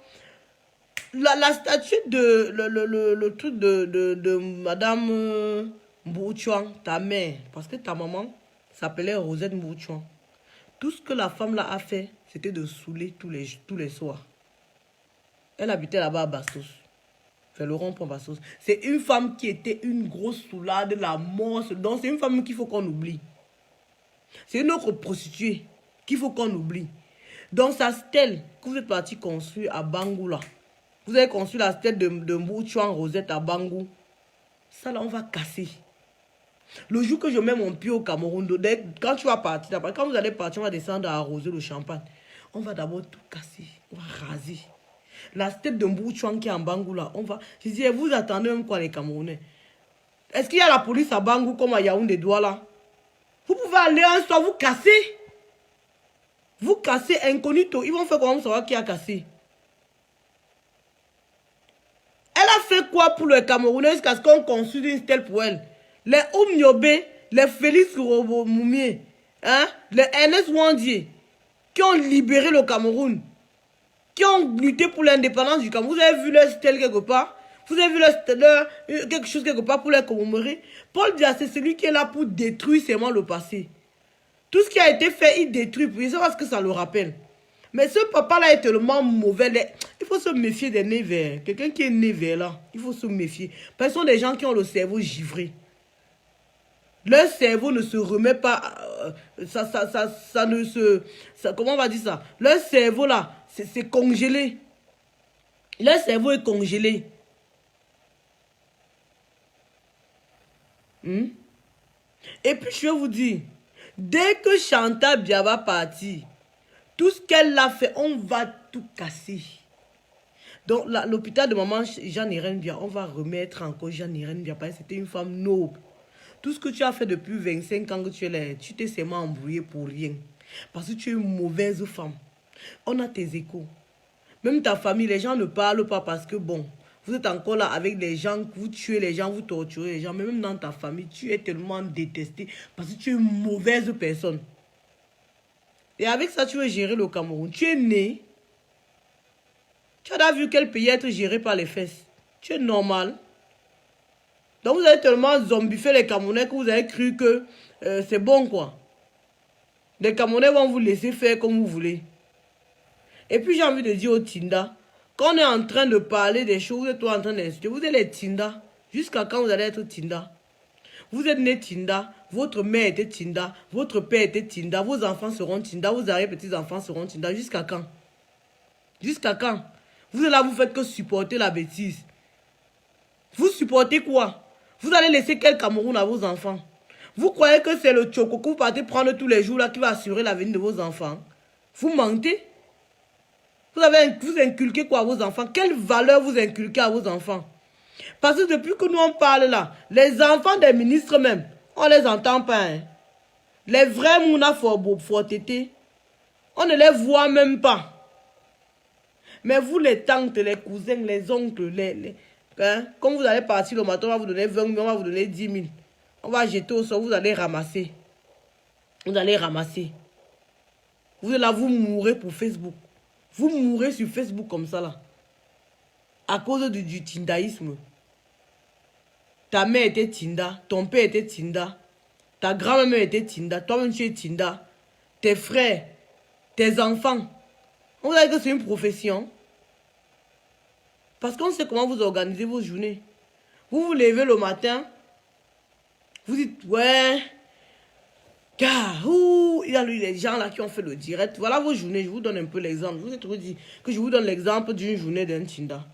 la statue de... Le truc de Madame Mbouchouan, ta mère, parce que ta maman s'appelait Rosette Mbouchouan. Tout ce que la femme là a fait, c'était de saouler tous les soirs. Elle habitait là-bas à Bastos. Fait le rond-point Bastos. C'est une femme qui était une grosse soulade, la mort. Donc c'est une femme qu'il faut qu'on oublie. C'est une autre prostituée qu'il faut qu'on oublie. Donc sa stèle que vous êtes parti construire à Bangou là. Vous avez construit la stèle de Mbouchouan Rosette à Bangou. Ça là on va casser. Le jour que je mets mon pied au Cameroun, quand tu vas partir, quand vous allez partir, on va descendre à arroser le champagne. On va d'abord tout casser. On va raser. La tête de Mbouchouan qui est en Bangou là, on va... Je dis, vous attendez même quoi les Camerounais? Est-ce qu'il y a la police à Bangou comme à Yaoundé Douala? Vous pouvez aller un soir, vous casser. Vous cassez incognito. Ils vont faire comment savoir qui a cassé? Elle a fait quoi pour les Camerounais jusqu'à ce qu'on construise une stèle pour elle? Les Oumniobe, les Félix Moumier, hein? Les Ernest Wandier, qui ont libéré le Cameroun, qui ont lutté pour l'indépendance du Cameroun. Vous avez vu leur stèle quelque part? Vous avez vu leur quelque chose quelque part pour les commémorer? Paul Biya, c'est celui qui est là pour détruire seulement le passé. Tout ce qui a été fait, il détruit. Puis c'est parce que ça le rappelle. Mais ce papa-là est tellement mauvais. Il faut se méfier des nez verts. Quelqu'un qui est né vert là, il faut se méfier. Parce que ce sont des gens qui ont le cerveau givré. Leur cerveau ne se remet pas, ça ne se, comment on va dire ça? Leur cerveau là, c'est congelé. Leur cerveau est congelé. Et puis je vais vous dire, dès que Chantal Bia va partir, tout ce qu'elle a fait, on va tout casser. Donc l'hôpital de maman Jeanne-Irène Bia, on va remettre encore Jeanne-Irène Bia parce que c'était une femme noble. Tout ce que tu as fait depuis 25 ans que tu es là, tu t'es seulement embrouillé pour rien. Parce que tu es une mauvaise femme. On a tes échos. Même ta famille, les gens ne parlent pas parce que bon, vous êtes encore là avec des gens, vous tuez les gens, vous torturez les gens. Mais même dans ta famille, tu es tellement détesté parce que tu es une mauvaise personne. Et avec ça, tu veux gérer le Cameroun. Tu es né. Tu as vu quel pays être géré par les fesses. Tu es normal. Donc vous avez tellement zombifié les Camerounais que vous avez cru que c'est bon quoi. Les Camerounais vont vous laisser faire comme vous voulez. Et puis j'ai envie de dire aux Tinda, quand on est en train de parler des choses, vous êtes en train d'insulter, vous êtes les Tinda. Jusqu'à quand vous allez être Tinda? Vous êtes né Tinda, votre mère était Tinda, votre père était Tinda, vos enfants seront Tinda, vos arrière-petits-enfants seront Tinda. Jusqu'à quand? Jusqu'à quand? Vous êtes là, vous faites que supporter la bêtise. Vous supportez quoi? Vous allez laisser quel Cameroun à vos enfants? Vous croyez que c'est le choco que vous partez prendre tous les jours là qui va assurer l'avenir de vos enfants? Vous mentez? Vous inculquez quoi à vos enfants? Quelle valeur vous inculquez à vos enfants? Parce que depuis que nous on parle là, les enfants des ministres même, on les entend pas. Hein? Les vrais Mouna Fortété, on ne les voit même pas. Mais vous les tantes, les cousins, les oncles, hein? Comme vous allez partir le matin, on va vous donner 20 000, on va vous donner 10 000. On va jeter au sol, vous allez ramasser. Vous allez ramasser. Vous allez là, vous mourrez pour Facebook. Vous mourrez sur Facebook comme ça là. À cause du tindaïsme. Ta mère était Tinda, ton père était Tinda, ta grand-mère était Tinda, toi-même tu es Tinda, tes frères, tes enfants. On vous a dit que c'est une profession. Parce qu'on sait comment vous organisez vos journées. Vous vous levez le matin, vous dites, ouais, car, il y a les gens là qui ont fait le direct. Voilà vos journées, je vous donne un peu l'exemple. Je vous ai toujours dit que je vous donne l'exemple d'une journée d'un Tinda.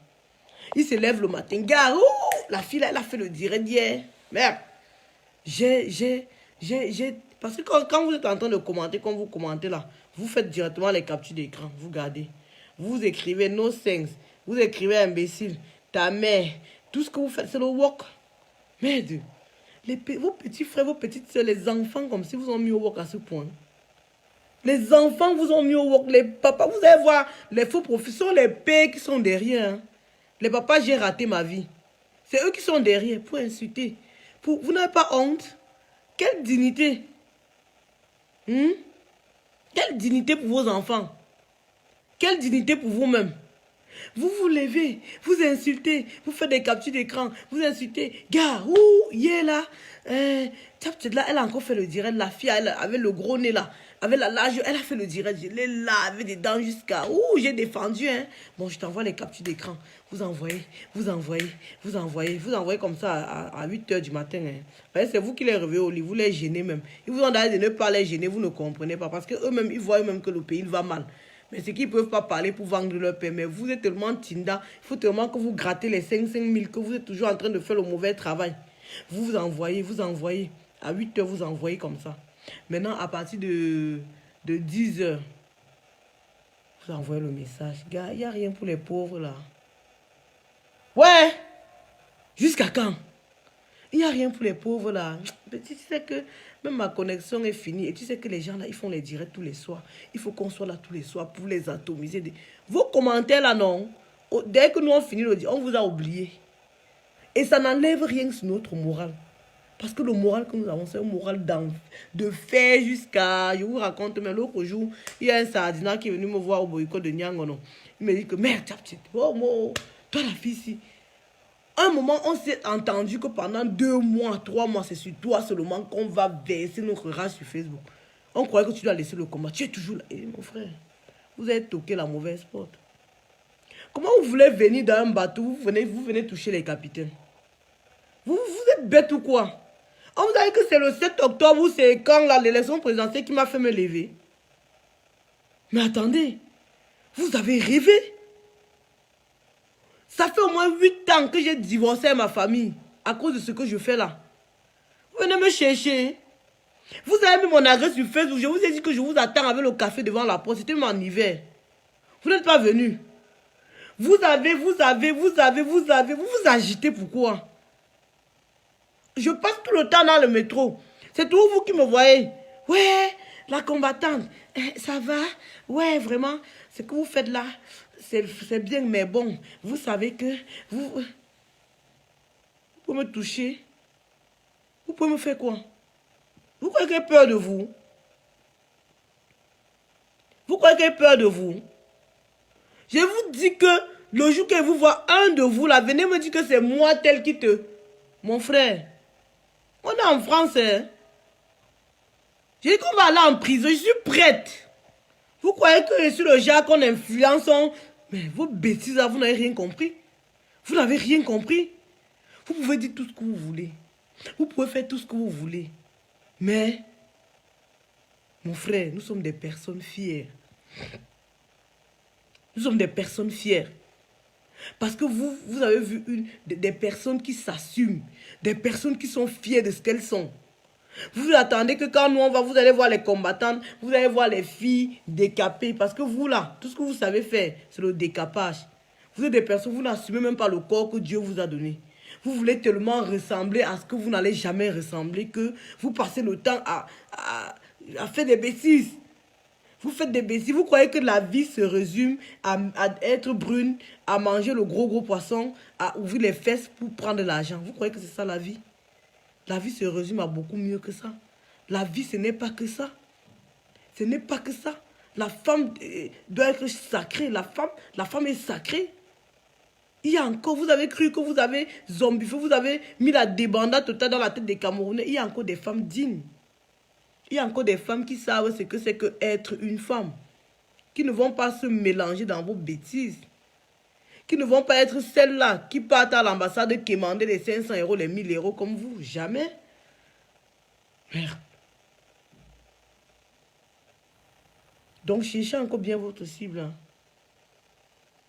Il se lève le matin, gars, la fille là, elle a fait le direct hier. Merde. Parce que quand vous êtes en train de commenter, comme vous commentez là, vous faites directement les captures d'écran, vous gardez. Vous écrivez no sense, vous écrivez imbécile, ta mère, tout ce que vous faites, c'est le work. Merde. Vos petits frères, vos petites soeurs, les enfants comme si vous ont mis au work à ce point. Les enfants vous ont mis au work, les papas, vous allez voir, les faux professeurs, les pères qui sont derrière. Hein. Les papas, j'ai raté ma vie. C'est eux qui sont derrière pour insulter. Vous n'avez pas honte? Quelle dignité? Quelle dignité pour vos enfants? Quelle dignité pour vous-même? Vous vous levez, vous insultez, vous faites des captures d'écran, vous insultez. Gars, là, là, elle a encore fait le direct. La fille, elle avait le gros nez là, avec la large, elle a fait le direct. Je l'ai lavé des dents jusqu'à j'ai défendu. Hein. Bon, je t'envoie les captures d'écran. Vous envoyez comme ça à 8 h du matin. Hein. C'est vous qui les réveillez au lit, vous les gênez même. Ils vous ont dit de ne pas les gêner, vous ne comprenez pas. Parce qu'eux-mêmes, ils voient eux-mêmes que le pays va mal. Mais c'est qu'ils ne peuvent pas parler pour vendre leur paix. Mais vous êtes tellement Tinda, il faut tellement que vous grattez les 5 000, que vous êtes toujours en train de faire le mauvais travail. Vous envoyez. À 8 h, vous envoyez comme ça. Maintenant, à partir de 10 h, vous envoyez le message. Gars, il n'y a rien pour les pauvres là. Ouais! Jusqu'à quand? Il n'y a rien pour les pauvres là. Tu sais que même ma connexion est finie. Et tu sais que les gens là, ils font les directs tous les soirs. Il faut qu'on soit là tous les soirs pour les atomiser. Vos commentaires là, non. Dès que nous on finit le dire, on vous a oublié. Et ça n'enlève rien sur notre morale. Parce que le moral que nous avons, c'est un moral de fer jusqu'à... Je vous raconte, mais l'autre jour, il y a un sardinat qui est venu me voir au boycott de Nyangono. Il me dit que, merde, toi la fille ici. Un moment, on s'est entendu que pendant 2 mois, 3 mois, c'est sur toi seulement qu'on va verser notre rage sur Facebook. On croyait que tu dois laisser le combat. Tu es toujours là. Et mon frère, vous avez toqué la mauvaise porte. Comment vous voulez venir dans un bateau, vous venez toucher les capitaines? Vous êtes bête ou quoi? On vous a dit que c'est le 7 octobre ou c'est quand l'élection présidentielle qui m'a fait me lever. Mais attendez, vous avez rêvé. Ça fait au moins 8 ans que j'ai divorcé ma famille à cause de ce que je fais là. Vous venez me chercher. Vous avez mis mon adresse sur Facebook. Je vous ai dit que je vous attends avec le café devant la porte. C'était mon hiver. Vous n'êtes pas venu. Vous vous agitez pourquoi? Je passe tout le temps dans le métro. C'est toujours vous qui me voyez. Ouais, la combattante. Ça va? Ouais, vraiment. Ce que vous faites là, c'est bien, mais bon. Vous savez que vous pouvez me toucher. Vous pouvez me faire quoi? Vous croyez qu'il y a peur de vous? Vous croyez qu'il y a peur de vous? Je vous dis que le jour que vous voyez un de vous là, venez me dire que c'est moi tel qui te... Mon frère, on est en France, hein? J'ai dit qu'on va aller en prison, je suis prête. Vous croyez que je suis le genre qu'on influence? Mais vos bêtises là, vous n'avez rien compris. Vous n'avez rien compris. Vous pouvez dire tout ce que vous voulez. Vous pouvez faire tout ce que vous voulez. Mais, mon frère, nous sommes des personnes fières. Nous sommes des personnes fières. Parce que vous avez vu des personnes qui s'assument. Des personnes qui sont fières de ce qu'elles sont. Vous attendez que quand nous on va, vous allez voir les combattantes, vous allez voir les filles décapées. Parce que vous là, tout ce que vous savez faire, c'est le décapage. Vous êtes des personnes, vous n'assumez même pas le corps que Dieu vous a donné. Vous voulez tellement ressembler à ce que vous n'allez jamais ressembler que vous passez le temps à faire des bêtises. Vous faites des bêtises. Vous croyez que la vie se résume à être brune, à manger le gros poisson, à ouvrir les fesses pour prendre de l'argent. Vous croyez que c'est ça la vie? La vie se résume à beaucoup mieux que ça. La vie, ce n'est pas que ça. Ce n'est pas que ça. La femme doit être sacrée. La femme est sacrée. Il y a encore, vous avez cru que vous avez zombifié, vous avez mis la débandade totale dans la tête des Camerounais. Il y a encore des femmes dignes. Il y a encore des femmes qui savent ce que c'est que être une femme. Qui ne vont pas se mélanger dans vos bêtises. Qui ne vont pas être celles-là qui partent à l'ambassade quémander les 500 euros, les 1000 euros comme vous. Jamais. Merde. Donc, cherchez encore bien votre cible. Hein.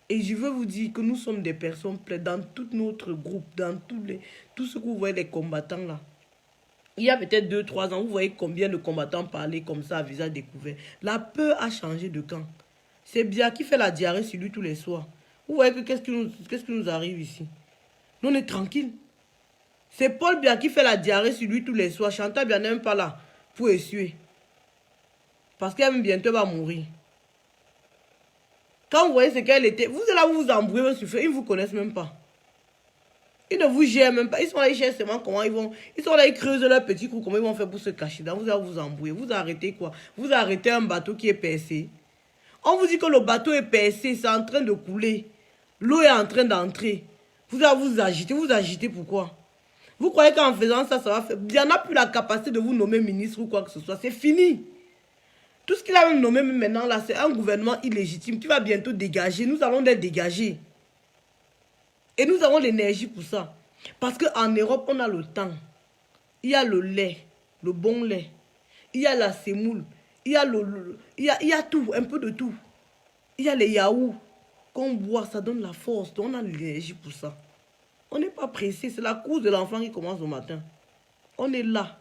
Et je veux vous dire que nous sommes des personnes pleines dans tout notre groupe, dans tout ce que vous voyez, les combattants là. Il y a peut-être 2-3 ans, vous voyez combien de combattants parlaient comme ça à visage découvert. La peur a changé de camp. C'est Bia qui fait la diarrhée sur lui tous les soirs. Vous voyez que qu'est-ce qui nous arrive ici? Nous, on est tranquille. C'est Paul Bia qui fait la diarrhée sur lui tous les soirs. Chantal Bia n'est même pas là pour essuyer. Parce qu'elle bientôt va mourir. Quand vous voyez ce qu'elle était, vous êtes là, vous vous embrouillez même sur Facebook, ils ne vous connaissent même pas. Ils ne vous gèrent même pas. Ils sont là, ils cherchent seulement comment ils vont. Ils sont là, ils creusent leur petit trou, comment ils vont faire pour se cacher. Là, vous allez vous embrouiller. Vous arrêtez quoi? Vous arrêtez un bateau qui est percé. On vous dit que le bateau est percé, c'est en train de couler. L'eau est en train d'entrer. Vous allez vous agiter. Vous agitez pourquoi? Vous croyez qu'en faisant ça, ça va faire. Il n'y en a plus la capacité de vous nommer ministre ou quoi que ce soit. C'est fini. Tout ce qu'il a nommé maintenant, là, c'est un gouvernement illégitime qui va bientôt dégager. Nous allons les dégager. Et nous avons l'énergie pour ça. Parce qu'en Europe, on a le temps. Il y a le lait, le bon lait. Il y a la semoule. Il y a tout, un peu de tout. Il y a les yaourts qu'on boit, ça donne la force. Donc on a l'énergie pour ça. On n'est pas pressé. C'est la course de l'enfant qui commence au matin. On est là,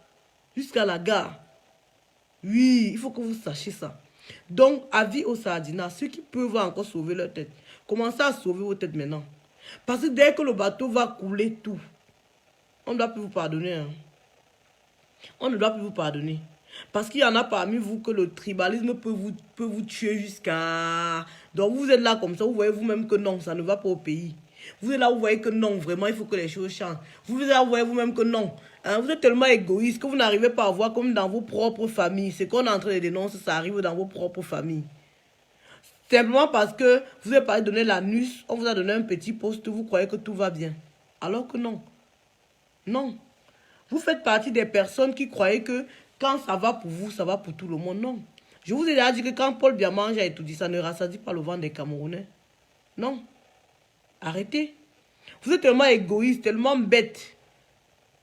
jusqu'à la gare. Oui, il faut que vous sachiez ça. Donc, avis aux Sardinas, ceux qui peuvent encore sauver leur tête, commencez à sauver vos têtes maintenant. Parce que dès que le bateau va couler tout, on ne doit plus vous pardonner. Hein. On ne doit plus vous pardonner. Parce qu'il y en a parmi vous que le tribalisme peut vous tuer jusqu'à... Donc vous êtes là comme ça, vous voyez vous-même que non, ça ne va pas au pays. Vous êtes là, vous voyez que non, vraiment, il faut que les choses changent. Vous êtes là, vous voyez vous-même que non. Hein, vous êtes tellement égoïste que vous n'arrivez pas à voir comme dans vos propres familles. Ce qu'on est en train de dénoncer, ça arrive dans vos propres familles. Simplement parce que vous n'avez pas donné l'anus, on vous a donné un petit poste, vous croyez que tout va bien. Alors que non. Non. Vous faites partie des personnes qui croyaient que quand ça va pour vous, ça va pour tout le monde. Non. Je vous ai déjà dit que quand Paul Biamange a étudié, ça ne rassasie pas le ventre des Camerounais. Non. Arrêtez. Vous êtes tellement égoïste, tellement bête,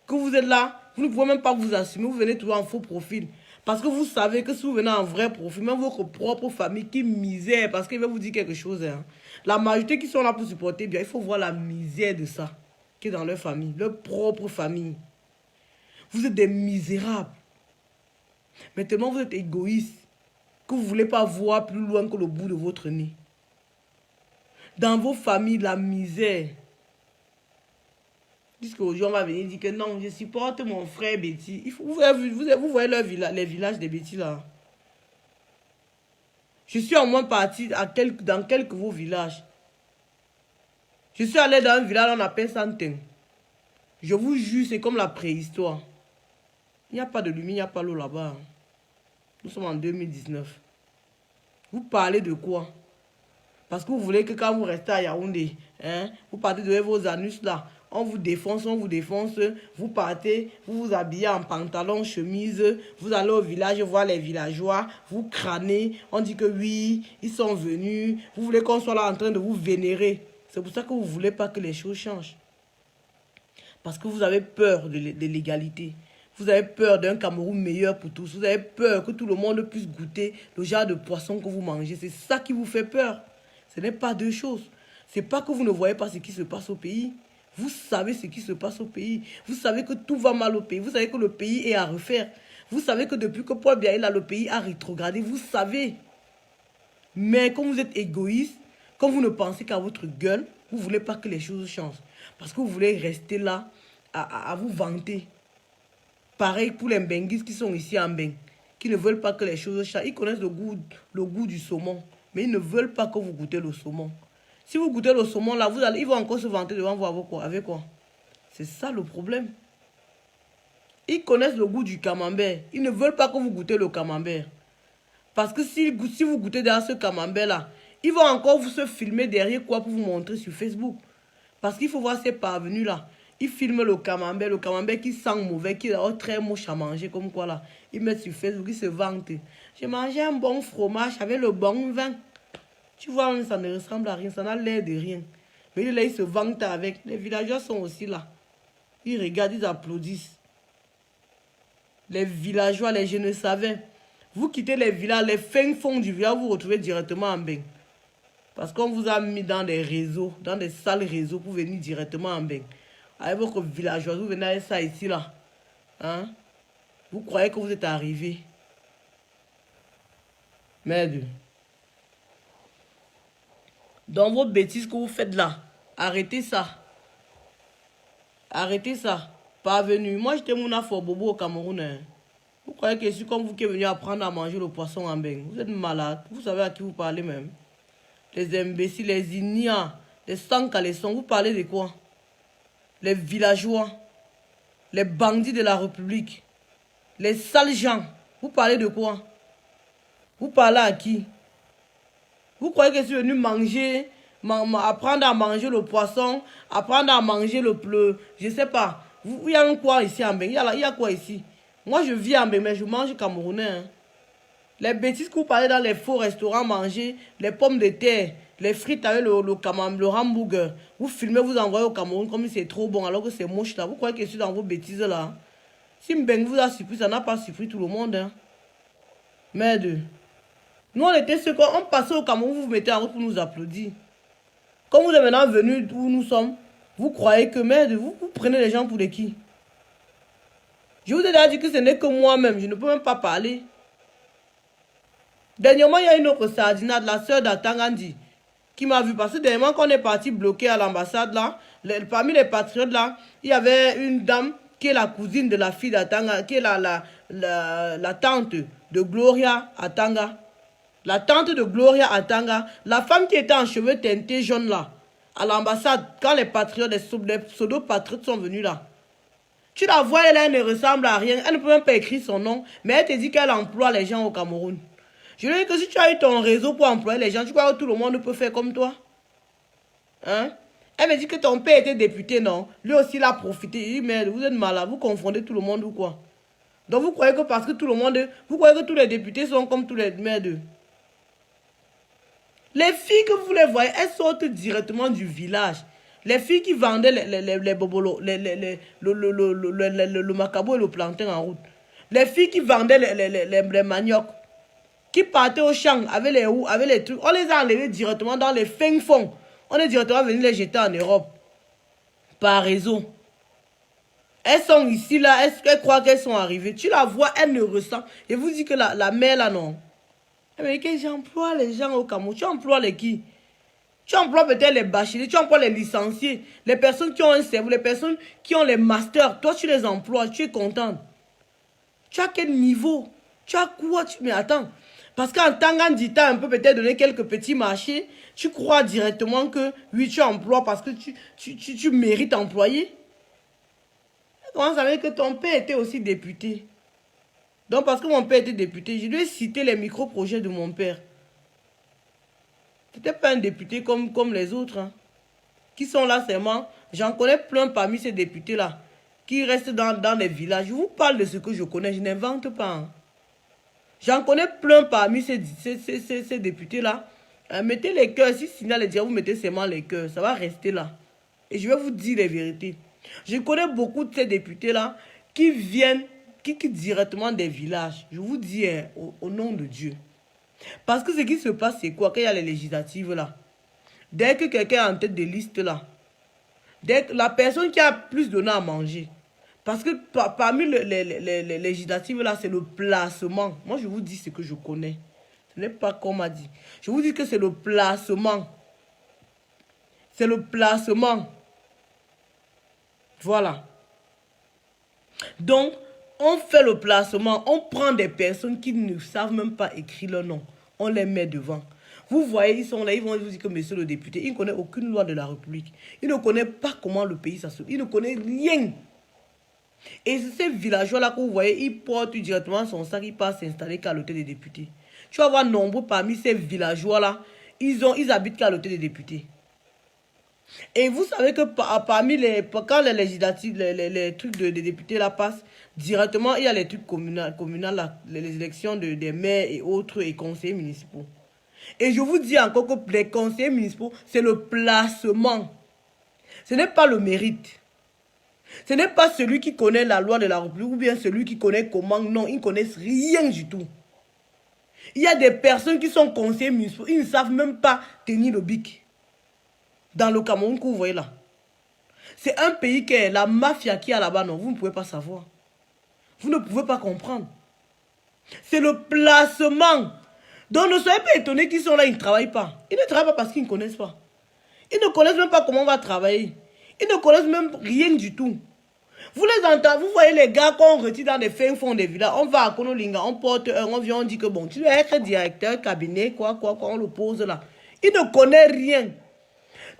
que vous êtes là, vous ne pouvez même pas vous assumer, vous venez toujours en faux profil. Parce que vous savez que si vous venez en vrai profil, même votre propre famille qui misère, parce qu'il va vous dire quelque chose. Hein. La majorité qui sont là pour supporter bien, il faut voir la misère de ça, qui est dans leur famille, leur propre famille. Vous êtes des misérables. Mais tellement vous êtes égoïste que vous ne voulez pas voir plus loin que le bout de votre nez. Dans vos familles, la misère. Puisqu'aujourd'hui, on va venir dire que non, je supporte mon frère Betty. Vous voyez les villages des Betty là. Je suis en moins partie dans quelques de vos villages. Je suis allé dans un village, on appelle Santen. Je vous jure, c'est comme la préhistoire. Il n'y a pas de lumière, il n'y a pas l'eau là-bas. Nous sommes en 2019. Vous parlez de quoi? Parce que vous voulez que quand vous restez à Yaoundé, hein, vous partez de vos anus là, on vous défonce, vous partez, vous vous habillez en pantalon, chemise, vous allez au village voir les villageois, vous crânez, on dit que oui, ils sont venus, vous voulez qu'on soit là en train de vous vénérer. C'est pour ça que vous ne voulez pas que les choses changent. Parce que vous avez peur de l'égalité. Vous avez peur d'un Cameroun meilleur pour tous. Vous avez peur que tout le monde puisse goûter le genre de poisson que vous mangez. C'est ça qui vous fait peur. Ce n'est pas deux choses. Ce n'est pas que vous ne voyez pas ce qui se passe au pays. Vous savez ce qui se passe au pays. Vous savez que tout va mal au pays. Vous savez que le pays est à refaire. Vous savez que depuis que Paul Biya est là, le pays a rétrogradé. Vous savez. Mais comme vous êtes égoïste, comme vous ne pensez qu'à votre gueule, vous ne voulez pas que les choses changent. Parce que vous voulez rester là à vous vanter. Pareil pour les Mbenguis qui sont ici en Mbeng, qui ne veulent pas que les choses changent. Ils connaissent le goût du saumon, mais ils ne veulent pas que vous goûtez le saumon. Si vous goûtez le saumon, là, ils vont encore se vanter devant vous avec quoi? C'est ça le problème. Ils connaissent le goût du camembert. Ils ne veulent pas que vous goûtez le camembert. Parce que si vous goûtez dans ce camembert-là, ils vont encore vous se filmer derrière quoi pour vous montrer sur Facebook. Parce qu'il faut voir ces parvenus-là. Ils filment le camembert qui sent mauvais, qui est très moche à manger, comme quoi là. Ils mettent sur Facebook, ils se vantent. J'ai mangé un bon fromage avec le bon vin. Tu vois, ça ne ressemble à rien, ça n'a l'air de rien. Mais là, ils se vantent avec. Les villageois sont aussi là. Ils regardent, ils applaudissent. Les villageois, les je ne savais. Vous quittez les villages, les fins fonds du village, vous vous retrouvez directement en Mbeng. Parce qu'on vous a mis dans des réseaux, dans des sales réseaux pour venir directement en Mbeng. Avec votre villageois, vous venez avec ça ici là. Hein? Vous croyez que vous êtes arrivé. Merde. Dans vos bêtises que vous faites là, arrêtez ça. Arrêtez ça. Parvenu. Moi, j'étais mon affaire bobo au Cameroun. Hein. Vous croyez que je suis comme vous qui est venu apprendre à manger le poisson en Mbeng. Vous êtes malade. Vous savez à qui vous parlez même. Les imbéciles, les igniants, les sans-caleçons. Vous parlez de quoi? Les villageois, les bandits de la République, les sales gens. Vous parlez de quoi? Vous parlez à qui? Vous croyez que je suis venu manger, apprendre à manger le poisson, apprendre à manger le je sais pas. Il y a quoi ici en Mbeng? Il y a quoi ici? Moi, je vis en Mbeng, mais je mange camerounais. Hein. Les bêtises que vous parlez dans les faux restaurants, manger les pommes de terre, les frites avec le hamburger. Vous filmez, vous envoyez au Cameroun comme si c'est trop bon alors que c'est moche là. Vous croyez que je suis dans vos bêtises là? Si Mbeng vous a surpris, ça n'a pas surpris tout le monde. Hein. Merde. Nous on était ceux qu'on passait au Cameroun, vous vous mettez en route pour nous applaudir. Quand vous êtes maintenant venus où nous sommes, vous croyez que merde, vous prenez les gens pour des qui? Je vous ai déjà dit que ce n'est que moi-même, je ne peux même pas parler. Dernièrement, il y a une autre sardinade, la sœur d'Atangandi, qui m'a vu. Parce que dernièrement, quand on est parti bloquer à l'ambassade, là, parmi les patriotes, là, il y avait une dame qui est la cousine de la fille d'Atanga, qui est la tante de Gloria Atanga. La tante de Gloria Atanga, la femme qui était en cheveux teintés jaunes, là, à l'ambassade, quand les patriotes, les pseudo-patriotes sont venus là. Tu la vois, elle ne ressemble à rien. Elle ne peut même pas écrire son nom, mais elle te dit qu'elle emploie les gens au Cameroun. Je lui dis que si tu as eu ton réseau pour employer les gens, tu crois que tout le monde peut faire comme toi? Hein? Elle me dit que ton père était député, non? Lui aussi, il a profité. Il dit, mais vous êtes malade, vous confondez tout le monde ou quoi? Donc vous croyez que parce que tout le monde... Vous croyez que tous les députés sont comme tous les merdes? Les filles que vous les voyez, elles sortent directement du village. Les filles qui vendaient les bobolos, le macabo et le plantain en route. Les filles qui vendaient les maniocs, qui partaient au champ avec les trucs, on les a enlevés directement dans les fins fonds. On est directement venu les jeter en Europe. Par réseau. Elles sont ici, là, elles croient qu'elles sont arrivées. Tu la vois, elle ne ressent. Et vous dites que la mère, là, non. Mais que j'emploie les gens au Cameroun. Tu emploies les qui? Tu emploies peut-être les bacheliers, tu emploies les licenciés, les personnes qui ont un cerveau, les personnes qui ont les masters. Toi, tu les emploies, tu es contente. Tu as quel niveau? Tu as quoi? Mais attends. Parce qu'en tant qu'andita, un peu peut-être donné quelques petits marchés, tu crois directement que, oui, tu emploies parce que tu mérites employer. Comment ça veut dire que ton père était aussi député? Donc, parce que mon père était député, je dois citer les micro-projets de mon père. C'était pas un député comme les autres, hein, qui sont là seulement. J'en connais plein parmi ces députés-là, qui restent dans les villages. Je vous parle de ce que je connais, je n'invente pas. Hein. J'en connais plein parmi ces députés-là. Mettez les cœurs, si Signal les dire, vous mettez seulement les cœurs, ça va rester là. Et je vais vous dire les vérités. Je connais beaucoup de ces députés-là qui viennent, qui quittent directement des villages. Je vous dis, hein, au nom de Dieu. Parce que ce qui se passe, c'est quoi? Quand il y a les législatives là, dès que quelqu'un est en tête de liste là, dès que la personne qui a plus donné à manger, parce que parmi les législatives là, c'est le placement. Moi, je vous dis ce que je connais. Ce n'est pas comme on m'a dit. Je vous dis que c'est le placement. C'est le placement. Voilà. Donc, on fait le placement, on prend des personnes qui ne savent même pas écrire leur nom. On les met devant. Vous voyez, ils sont là, ils vont vous dire que monsieur le député, il ne connaît aucune loi de la République. Il ne connaît pas comment le pays ça se... Il ne connaît rien. Et ces villageois-là que vous voyez, ils portent directement son sac, ils passent s'installer qu'à l'hôtel des députés. Tu vas voir nombreux parmi ces villageois-là, ils habitent qu'à l'hôtel des députés. Et vous savez que parmi quand les législatives, les trucs des députés là passent, directement, il y a les trucs communaux là, les élections des maires et autres et conseillers municipaux. Et je vous dis encore que les conseillers municipaux, c'est le placement. Ce n'est pas le mérite. Ce n'est pas celui qui connaît la loi de la République ou bien celui qui connaît comment. Non, ils ne connaissent rien du tout. Il y a des personnes qui sont conseillers municipaux, ils ne savent même pas tenir le bic. Dans le Cameroun que vous voyez là. C'est un pays qui est la mafia qui est là-bas, non, vous ne pouvez pas savoir. Vous ne pouvez pas comprendre. C'est le placement. Donc ne soyez pas étonnés qu'ils sont là, ils ne travaillent pas. Ils ne travaillent pas parce qu'ils ne connaissent pas. Ils ne connaissent même pas comment on va travailler. Ils ne connaissent même rien du tout. Vous les entendez, vous voyez les gars qu'on retire dans des fins fonds des villages. On va à Konolinga, on porte un, on vient, on dit que bon, tu dois être directeur, cabinet, quoi, on le pose là. Ils ne connaissent rien.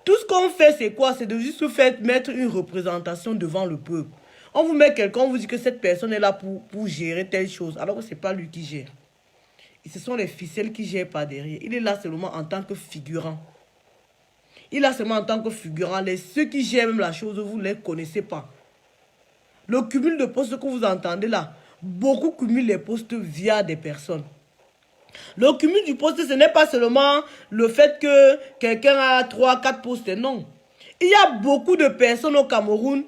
Tout ce qu'on fait, c'est quoi? C'est de juste mettre une représentation devant le peuple. On vous met quelqu'un, on vous dit que cette personne est là pour gérer telle chose, alors que ce n'est pas lui qui gère. Et ce sont les ficelles qui gèrent par derrière. Il est là seulement en tant que figurant. Il est là seulement en tant que figurant. Ceux qui gèrent même la chose, vous ne les connaissez pas. Le cumul de postes que vous entendez là, beaucoup cumulent les postes via des personnes. Le cumul du poste, ce n'est pas seulement le fait que quelqu'un a 3, 4 postes, non. Il y a beaucoup de personnes au Cameroun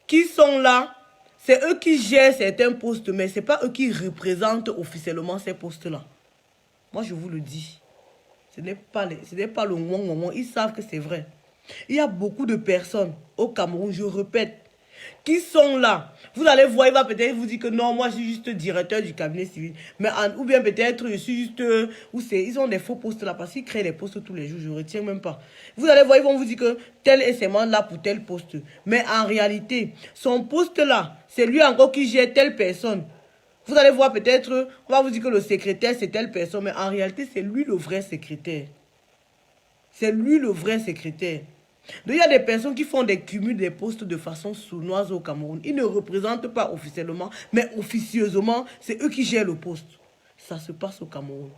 qui sont là. C'est eux qui gèrent certains postes, mais ce n'est pas eux qui représentent officiellement ces postes-là. Moi, je vous le dis. Ce n'est pas le moment. Ils savent que c'est vrai. Il y a beaucoup de personnes au Cameroun, je répète, qui sont là. Vous allez voir, il va peut-être vous dire que non, moi je suis juste directeur du cabinet civil. Mais ou bien peut-être je suis juste... ils ont des faux postes là parce qu'ils créent les postes tous les jours, je ne retiens même pas. Vous allez voir, ils vont vous dire que tel est seulement là pour tel poste. Mais en réalité, son poste là, c'est lui encore qui gère telle personne. Vous allez voir peut-être, on va vous dire que le secrétaire c'est telle personne, mais en réalité c'est lui le vrai secrétaire. C'est lui le vrai secrétaire. Donc, il y a des personnes qui font des cumuls des postes de façon sournoise au Cameroun. Ils ne représentent pas officiellement, mais officieusement, c'est eux qui gèrent le poste. Ça se passe au Cameroun.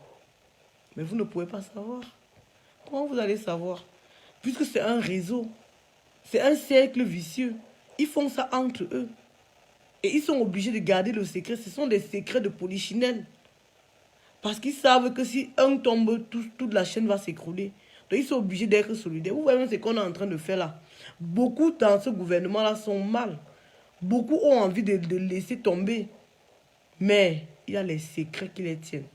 Mais vous ne pouvez pas savoir. Comment vous allez savoir? Puisque c'est un réseau. C'est un cercle vicieux. Ils font ça entre eux. Et ils sont obligés de garder le secret. Ce sont des secrets de polichinelle. Parce qu'ils savent que si un tombe, toute la chaîne va s'écrouler. Donc, ils sont obligés d'être solidaires. Vous voyez ce qu'on est en train de faire là. Beaucoup dans ce gouvernement-là sont mal. Beaucoup ont envie de laisser tomber. Mais il y a les secrets qui les tiennent.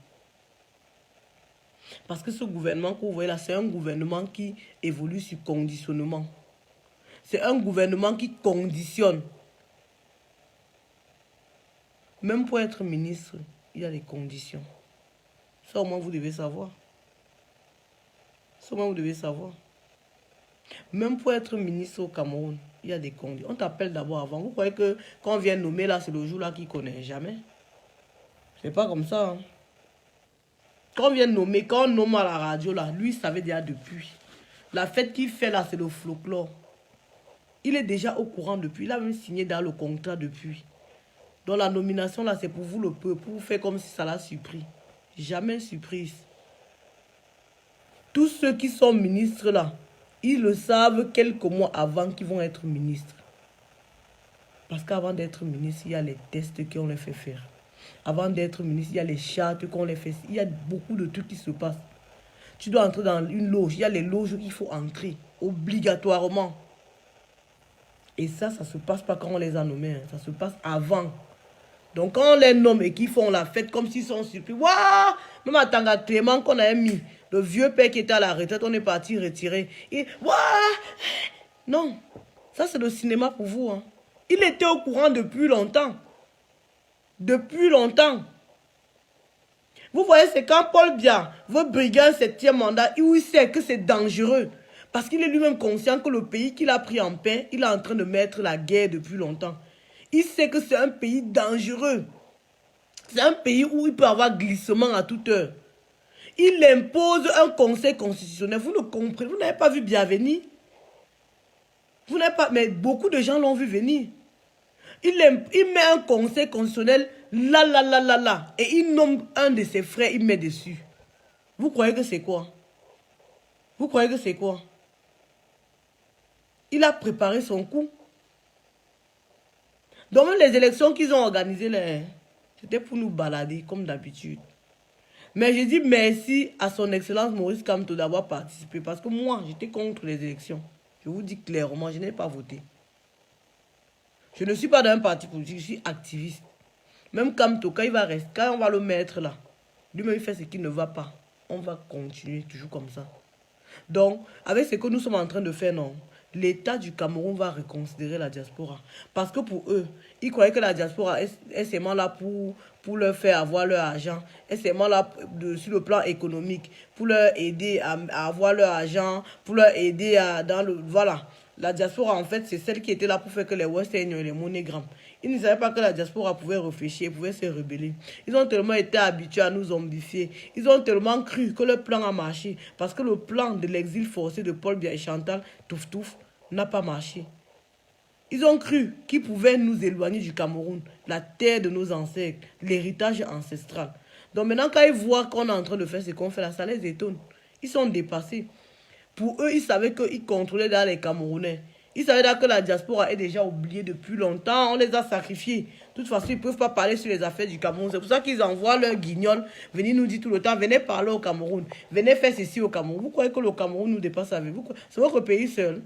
Parce que ce gouvernement que vous voyez là, c'est un gouvernement qui évolue sur conditionnement. C'est un gouvernement qui conditionne. Même pour être ministre, il y a des conditions. Ça au moins vous devez savoir. Ça au moins vous devez savoir. Même pour être ministre au Cameroun, il y a des conditions. On t'appelle d'abord avant. Vous croyez que quand on vient nommer là, c'est le jour là qu'il connaît jamais? C'est pas comme ça. Hein. Quand on vient nommer, quand on nomme à la radio là, lui il savait déjà depuis. La fête qu'il fait là, c'est le folklore. Il est déjà au courant depuis. Il a même signé dans le contrat depuis. Donc la nomination là, c'est pour vous le peuple, pour vous faire comme si ça l'a surpris. Jamais surprise. Tous ceux qui sont ministres là, ils le savent quelques mois avant qu'ils vont être ministres. Parce qu'avant d'être ministre, il y a les tests qu'on les fait faire. Avant d'être ministre, il y a les chartes qu'on les fait. Il y a beaucoup de trucs qui se passent. Tu dois entrer dans une loge. Il y a les loges où il faut entrer. Obligatoirement. Et ça se passe pas quand on les a nommés. Hein. Ça se passe avant. Donc quand on les nomme et qu'ils font la fête comme s'ils sont surpris. Waouh! Même à Tanga Clément qu'on a mis. Le vieux père qui était à la retraite, on est parti retirer. Et waouh! Non. Ça c'est le cinéma pour vous. Hein. Il était au courant depuis longtemps. Depuis longtemps. Vous voyez, c'est quand Paul Biya veut briguer un 7e mandat, où il sait que c'est dangereux. Parce qu'il est lui-même conscient que le pays qu'il a pris en paix, il est en train de mettre la guerre depuis longtemps. Il sait que c'est un pays dangereux. C'est un pays où il peut y avoir glissement à toute heure. Il impose un conseil constitutionnel. Vous ne comprenez, vous n'avez pas vu bien venir. Vous n'avez pas, mais beaucoup de gens l'ont vu venir. Il met un conseil constitutionnel là. Et il nomme un de ses frères, il met dessus. Vous croyez que c'est quoi? Vous croyez que c'est quoi? Il a préparé son coup. Donc même les élections qu'ils ont organisées, c'était pour nous balader comme d'habitude. Mais je dis merci à son excellence Maurice Kamto d'avoir participé. Parce que moi, j'étais contre les élections. Je vous dis clairement, je n'ai pas voté. Je ne suis pas d'un parti politique, je suis activiste. Même Kamto, quand il va rester, quand on va le mettre là, lui-même il fait ce qui ne va pas. On va continuer toujours comme ça. Donc, avec ce que nous sommes en train de faire, non, l'État du Cameroun va reconsidérer la diaspora. Parce que pour eux, ils croyaient que la diaspora est seulement là pour leur faire avoir leur argent, est seulement là sur le plan économique, pour leur aider à avoir leur argent, pour leur aider dans le... Voilà. La diaspora, en fait, c'est celle qui était là pour faire que les Western et les MoneyGram. Ils ne savaient pas que la diaspora pouvait réfléchir, pouvait se rebeller. Ils ont tellement été habitués à nous zombifier. Ils ont tellement cru que le plan a marché. Parce que le plan de l'exil forcé de Paul Biya et Chantal Touf n'a pas marché. Ils ont cru qu'ils pouvaient nous éloigner du Cameroun, la terre de nos ancêtres, l'héritage ancestral. Donc maintenant, quand ils voient qu'on est en train de faire ce qu'on fait là, ça les étonne. Ils sont dépassés. Pour eux, ils savaient qu'ils contrôlaient dans les Camerounais. Ils savaient que la diaspora est déjà oubliée depuis longtemps. On les a sacrifiés. De toute façon, ils ne peuvent pas parler sur les affaires du Cameroun. C'est pour ça qu'ils envoient leurs guignols venir nous dire tout le temps, venez parler au Cameroun. Venez faire ceci au Cameroun. Vous croyez que le Cameroun nous dépasse avec vous? C'est votre pays seul.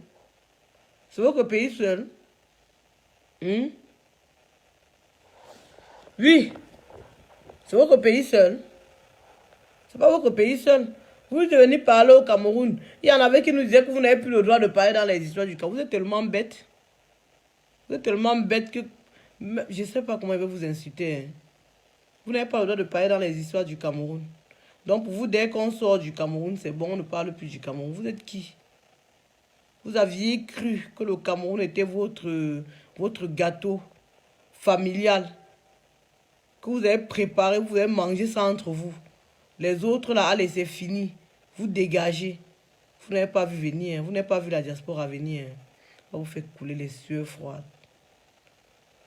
C'est votre pays seul. Oui. C'est votre pays seul. C'est pas votre pays seul. Vous venez parler au Cameroun. Il y en avait qui nous disaient que vous n'avez plus le droit de parler dans les histoires du Cameroun. Vous êtes tellement bête. Vous êtes tellement bête que... Je ne sais pas comment il va vous insulter. Hein. Vous n'avez pas le droit de parler dans les histoires du Cameroun. Donc pour vous, dès qu'on sort du Cameroun, c'est bon, on ne parle plus du Cameroun. Vous êtes qui? Vous aviez cru que le Cameroun était votre gâteau familial. Que vous avez préparé, vous avez mangé ça entre vous. Les autres, là, allez, c'est fini. Vous dégagez. Vous n'avez pas vu venir. Vous n'avez pas vu la diaspora venir. Ça vous fait couler les sueurs froides.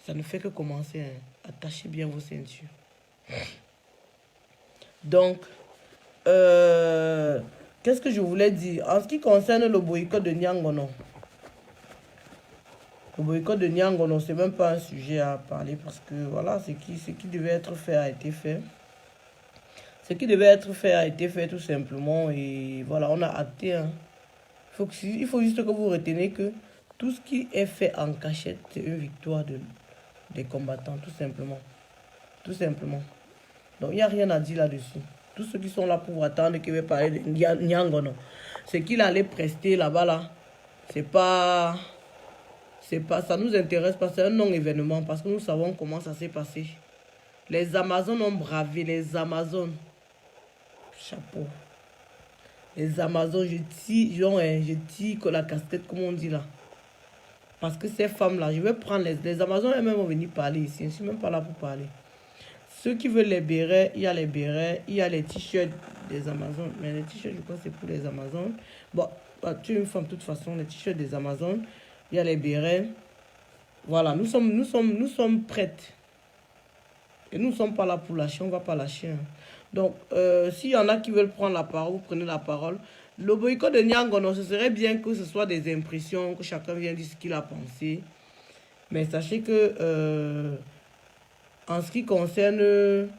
Ça ne fait que commencer. Hein. Attachez bien vos ceintures. Donc, qu'est-ce que je voulais dire? En ce qui concerne le boycott de Niangono. Le boycott de Niangono, c'est même pas un sujet à parler parce que, voilà, ce qui devait être fait a été fait. Ce qui devait être fait a été fait tout simplement et voilà, on a acté. Hein. Il faut juste que vous reteniez que Tout ce qui est fait en cachette, c'est une victoire des combattants, tout simplement. Tout simplement. Donc, il n'y a rien à dire là-dessus. Tous ceux qui sont là pour attendre qu'il va parler de Nyangono, ce qu'il allait prester là-bas, là, c'est pas, ça nous intéresse pas, c'est un non-événement parce que nous savons comment ça s'est passé. Les Amazones ont bravé, les Amazones. Chapeau. Les Amazones, je tire la casquette, comme on dit là. Parce que ces femmes-là, je vais prendre les Amazones, elles-mêmes vont venir parler ici. Je ne suis même pas là pour parler. Ceux qui veulent les bérets, il y a les bérets, il y a les t-shirts des Amazones. Mais les t-shirts, je crois que c'est pour les Amazones. Bon, tu es une femme de toute façon, les t-shirts des Amazones, il y a les bérets. Voilà, nous sommes prêtes. Et nous ne sommes pas là pour lâcher, on ne va pas lâcher. Hein. Donc, s'il y en a qui veulent prendre la parole, vous prenez la parole. Le boycott de Nyangono, ce serait bien que ce soit des impressions, que chacun vienne dire ce qu'il a pensé. Mais sachez que, en ce qui concerne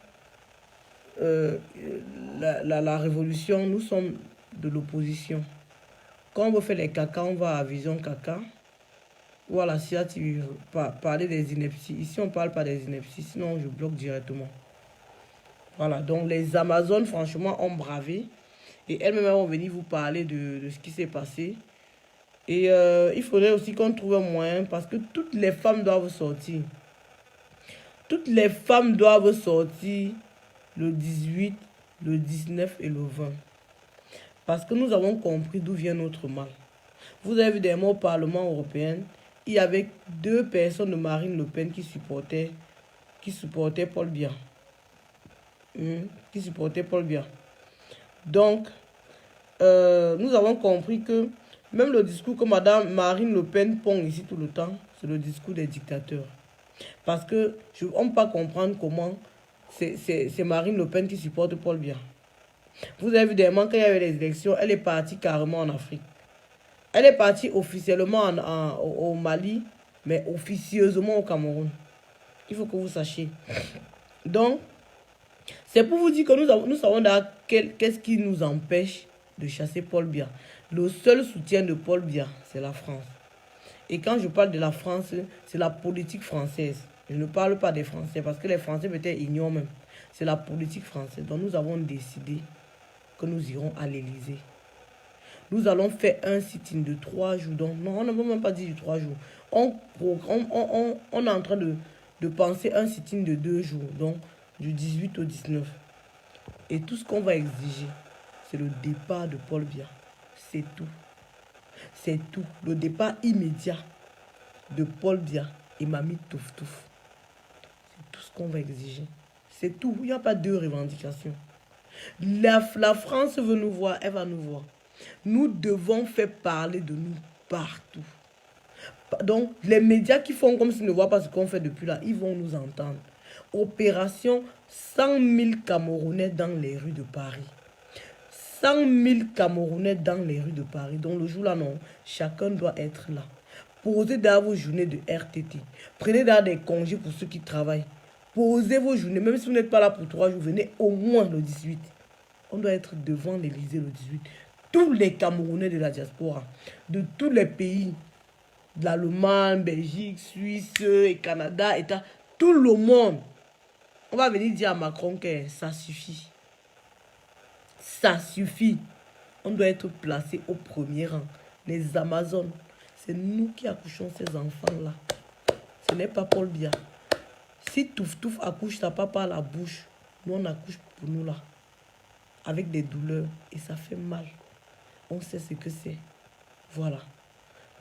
la révolution, nous sommes de l'opposition. Quand on veut faire les caca, on va à Vision Caca. Ou à la CIA, tu parler des inepties. Ici, on ne parle pas des inepties, sinon je bloque directement. Voilà, donc les Amazones, franchement, ont bravé. Et elles-mêmes vont venir vous parler de ce qui s'est passé. Et il faudrait aussi qu'on trouve un moyen, parce que toutes les femmes doivent sortir. Toutes les femmes doivent sortir le 18, le 19 et le 20. Parce que nous avons compris d'où vient notre mal. Vous avez vu des mots au Parlement européen, il y avait 2 personnes de Marine Le Pen qui supportaient Paul Biya. Qui supportaient Paul Biya. Donc, nous avons compris que même le discours que Madame Marine Le Pen pond ici tout le temps, c'est le discours des dictateurs. Parce que on ne peut pas comprendre comment c'est Marine Le Pen qui supporte Paul Biya. Vous avez vu des moments quand il y avait les élections, elle est partie carrément en Afrique. Elle est partie officiellement au Mali, mais officieusement au Cameroun. Il faut que vous sachiez. Donc, c'est pour vous dire que nous savons qu'est-ce qui nous empêche de chasser Paul Biya. Le seul soutien de Paul Biya, c'est la France. Et quand je parle de la France, c'est la politique française. Je ne parle pas des Français, parce que les Français peut-être ignorent même. C'est la politique française. Donc nous avons décidé que nous irons à l'Élysée. Nous allons faire un sit-in de 3 jours. Donc, non, on ne peut même pas dire de 3 jours. On est en train de penser un sit-in de 2 jours. Donc, du 18 au 19. Et tout ce qu'on va exiger, c'est le départ de Paul Biya. C'est tout. C'est tout. Le départ immédiat de Paul Biya et Mami Touf Touf. C'est tout ce qu'on va exiger. C'est tout. Il n'y a pas de revendications. La France veut nous voir, elle va nous voir. Nous devons faire parler de nous partout. Donc, les médias qui font comme s'ils ne voient pas ce qu'on fait depuis là, ils vont nous entendre. Opération 100 000 Camerounais dans les rues de Paris. 100 000 Camerounais dans les rues de Paris. Donc, le jour là, non, chacun doit être là. Posez dans vos journées de RTT. Prenez dans des congés pour ceux qui travaillent. Posez vos journées. Même si vous n'êtes pas là pour 3 jours, venez au moins le 18. On doit être devant l'Élysée le 18. Tous les Camerounais de la diaspora, de tous les pays, de l'Allemagne, Belgique, Suisse et Canada, tout le monde. On va venir dire à Macron que ça suffit. Ça suffit. On doit être placé au premier rang. Les Amazones, c'est nous qui accouchons ces enfants-là. Ce n'est pas Paul Biya. Si Touf Touf accouche sa papa à la bouche, nous on accouche pour nous là. Avec des douleurs. Et ça fait mal. On sait ce que c'est. Voilà.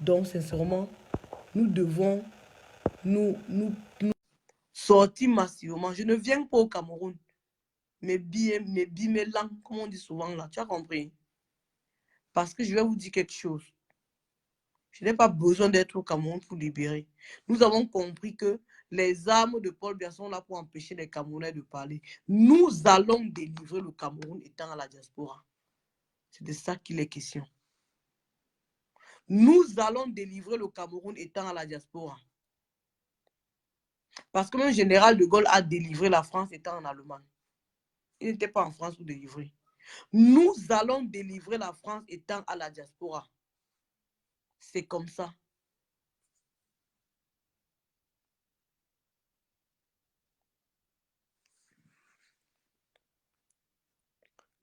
Donc, sincèrement, nous devons nous sortir massivement. Je ne viens pas au Cameroun. Mes langues, comme on dit souvent là. Tu as compris? Parce que je vais vous dire quelque chose. Je n'ai pas besoin d'être au Cameroun pour libérer. Nous avons compris que les armes de Paul Biya sont là pour empêcher les Camerounais de parler. Nous allons délivrer le Cameroun étant à la diaspora. C'est de ça qu'il est question. Nous allons délivrer le Cameroun étant à la diaspora. Parce que le général de Gaulle a délivré la France étant en Allemagne. Il n'était pas en France pour délivrer. Nous allons délivrer la France étant à la diaspora. C'est comme ça.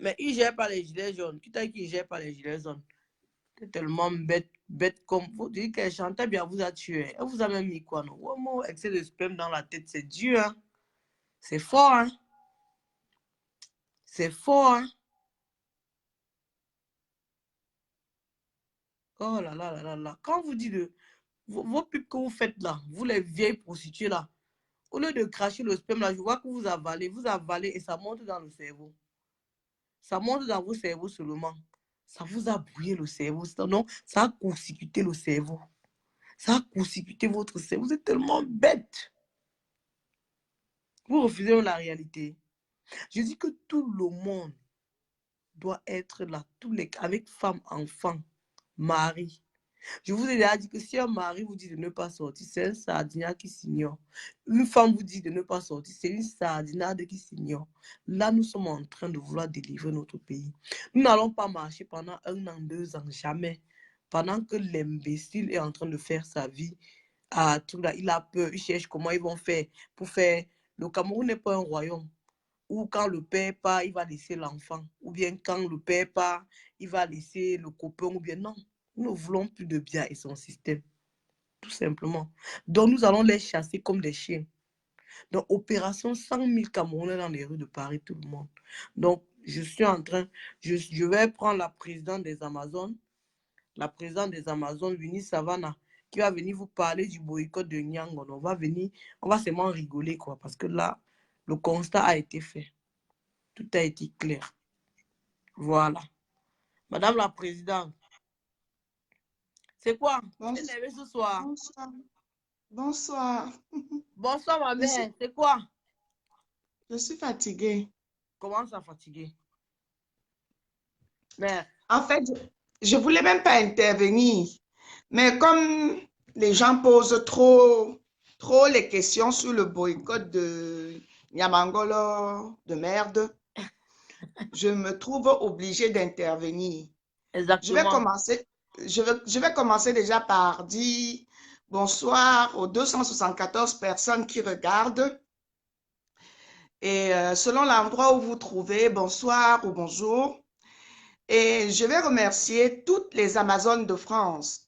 Mais il ne gère pas les gilets jaunes. Qui t'a dit qu'il ne gère pas les gilets jaunes? C'est tellement bête, bête comme vous dites qu'elle chantait bien, vous a tué. Elle vous a même mis quoi, non? Wow, excès de sperme dans la tête, c'est dur, hein? C'est fort, hein? C'est fort, hein? Oh là là là là là. Quand vous dites vos pubs que vous faites là, vous les vieilles prostituées là, au lieu de cracher le sperme là, je vois que vous avalez et ça monte dans le cerveau. Ça monte dans vos cerveaux seulement. Ça vous a brouillé le cerveau. Non, ça a court-circuité le cerveau. Ça a court-circuité votre cerveau. Vous êtes tellement bête. Vous refusez la réalité. Je dis que tout le monde doit être là, tous les, avec femme, enfant, mari. Je vous ai déjà dit que si un mari vous dit de ne pas sortir, c'est un sardinat qui s'ignore. Une femme vous dit de ne pas sortir, c'est une sardinade qui s'ignore. Là, nous sommes en train de vouloir délivrer notre pays. Nous n'allons pas marcher pendant 1 an, 2 ans, jamais. Pendant que l'imbécile est en train de faire sa vie, tout là, il a peur, il cherche comment ils vont faire pour faire. Le Cameroun n'est pas un royaume où quand le père part, il va laisser l'enfant. Ou bien quand le père part, il va laisser le copain. Ou bien non. Nous ne voulons plus de Biya et son système. Tout simplement. Donc nous allons les chasser comme des chiens. Donc opération 100 000 Camerounais dans les rues de Paris, tout le monde. Donc je suis en train, je vais prendre la présidente des Amazones, Winnie Savannah, qui va venir vous parler du boycott de Yangon. On va seulement rigoler, quoi, parce que là, le constat a été fait. Tout a été clair. Voilà. Madame la présidente, c'est quoi? Tu es énervée ce soir? Bonsoir. Bonsoir. Bonsoir, ma mère. C'est quoi? Je suis fatiguée. Comment ça, fatiguée? Mère. En fait, je ne voulais même pas intervenir. Mais comme les gens posent trop les questions sur le boycott de Niamangolo de merde, je me trouve obligée d'intervenir. Exactement. Je vais commencer déjà par dire bonsoir aux 274 personnes qui regardent. Et selon l'endroit où vous trouvez, bonsoir ou bonjour. Et je vais remercier toutes les Amazones de France,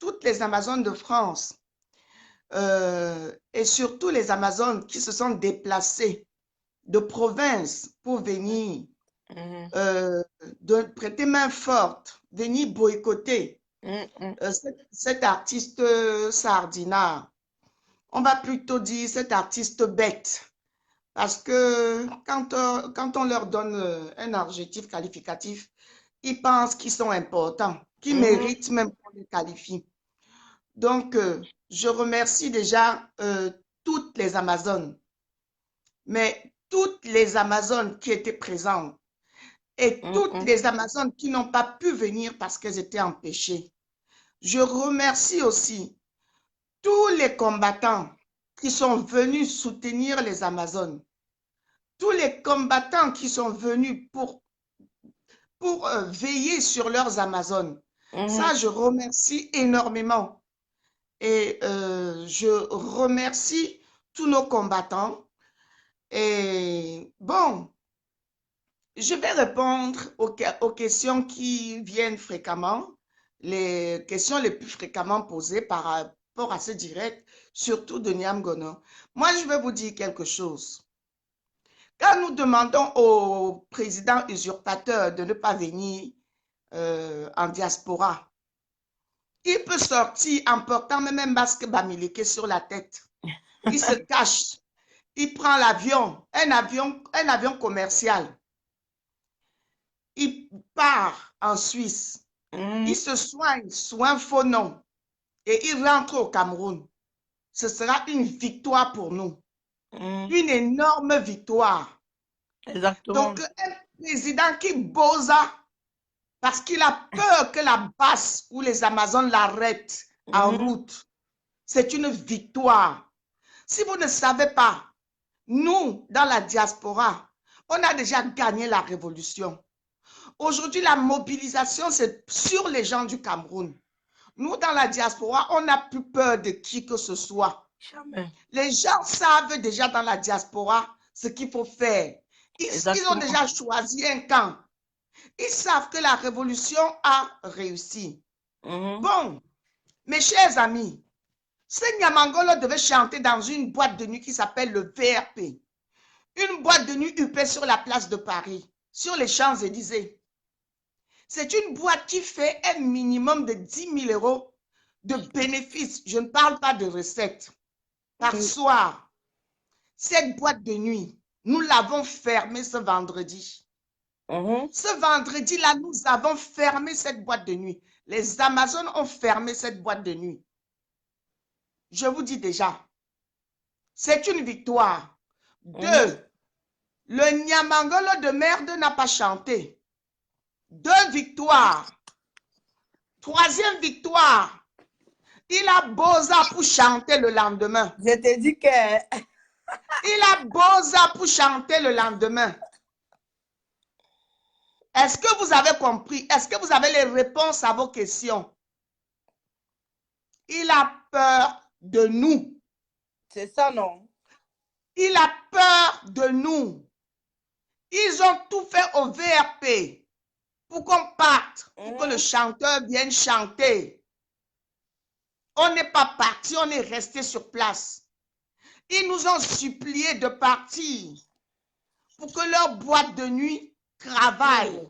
et surtout les Amazones qui se sont déplacées de province pour venir de prêter main forte, venir boycotter cet artiste Sardina. On va plutôt dire cet artiste bête. Parce que quand on leur donne un adjectif qualificatif, ils pensent qu'ils sont importants, qu'ils méritent même qu'on les qualifie. Donc, je remercie déjà toutes les Amazones, mais toutes les Amazones qui étaient présentes et toutes les Amazones qui n'ont pas pu venir parce qu'elles étaient empêchées. Je remercie aussi tous les combattants qui sont venus soutenir les Amazones. Tous les combattants qui sont venus pour veiller sur leurs Amazones. Ça, je remercie énormément. Et je remercie tous nos combattants. Et bon, je vais répondre aux questions qui viennent fréquemment, les questions les plus fréquemment posées par rapport à ce direct, surtout de Niam Gono. Moi, je vais vous dire quelque chose. Quand nous demandons au président usurpateur de ne pas venir en diaspora, il peut sortir en portant même un masque bamileke sur la tête. Il se cache. Il prend l'avion, un avion commercial. Il part en Suisse. Il se soigne sous un faux nom et il rentre au Cameroun. Ce sera une victoire pour nous. Une énorme victoire. Exactement. Donc, un président qui bosa parce qu'il a peur que la basse ou les Amazones l'arrêtent en route, c'est une victoire. Si vous ne savez pas, nous, dans la diaspora, on a déjà gagné la révolution. Aujourd'hui, la mobilisation, c'est sur les gens du Cameroun. Nous, dans la diaspora, on n'a plus peur de qui que ce soit. Jamais. Les gens savent déjà dans la diaspora ce qu'il faut faire. Ils ont déjà choisi un camp. Ils savent que la révolution a réussi. Mhm. Bon, mes chers amis, ce Nyamangolo devait chanter dans une boîte de nuit qui s'appelle le VRP. Une boîte de nuit huppée sur la place de Paris, sur les Champs-Élysées. C'est une boîte qui fait un minimum de 10 000 euros de bénéfices. Je ne parle pas de recettes. Par soir, cette boîte de nuit, nous l'avons fermée ce vendredi. Ce vendredi-là, nous avons fermé cette boîte de nuit. Les Amazones ont fermé cette boîte de nuit. Je vous dis déjà, c'est une victoire. Deux, le Nyamangolo de merde n'a pas chanté. 2 victoires. 3e victoire, il a Boza pour chanter le lendemain. Je te dis que... Il a Boza pour chanter le lendemain. Est-ce que vous avez compris? Est-ce que vous avez les réponses à vos questions? Il a peur de nous. C'est ça, non? Il a peur de nous. Ils ont tout fait au VRP pour qu'on parte, pour que le chanteur vienne chanter. On n'est pas parti, on est resté sur place. Ils nous ont supplié de partir pour que leur boîte de nuit travaille.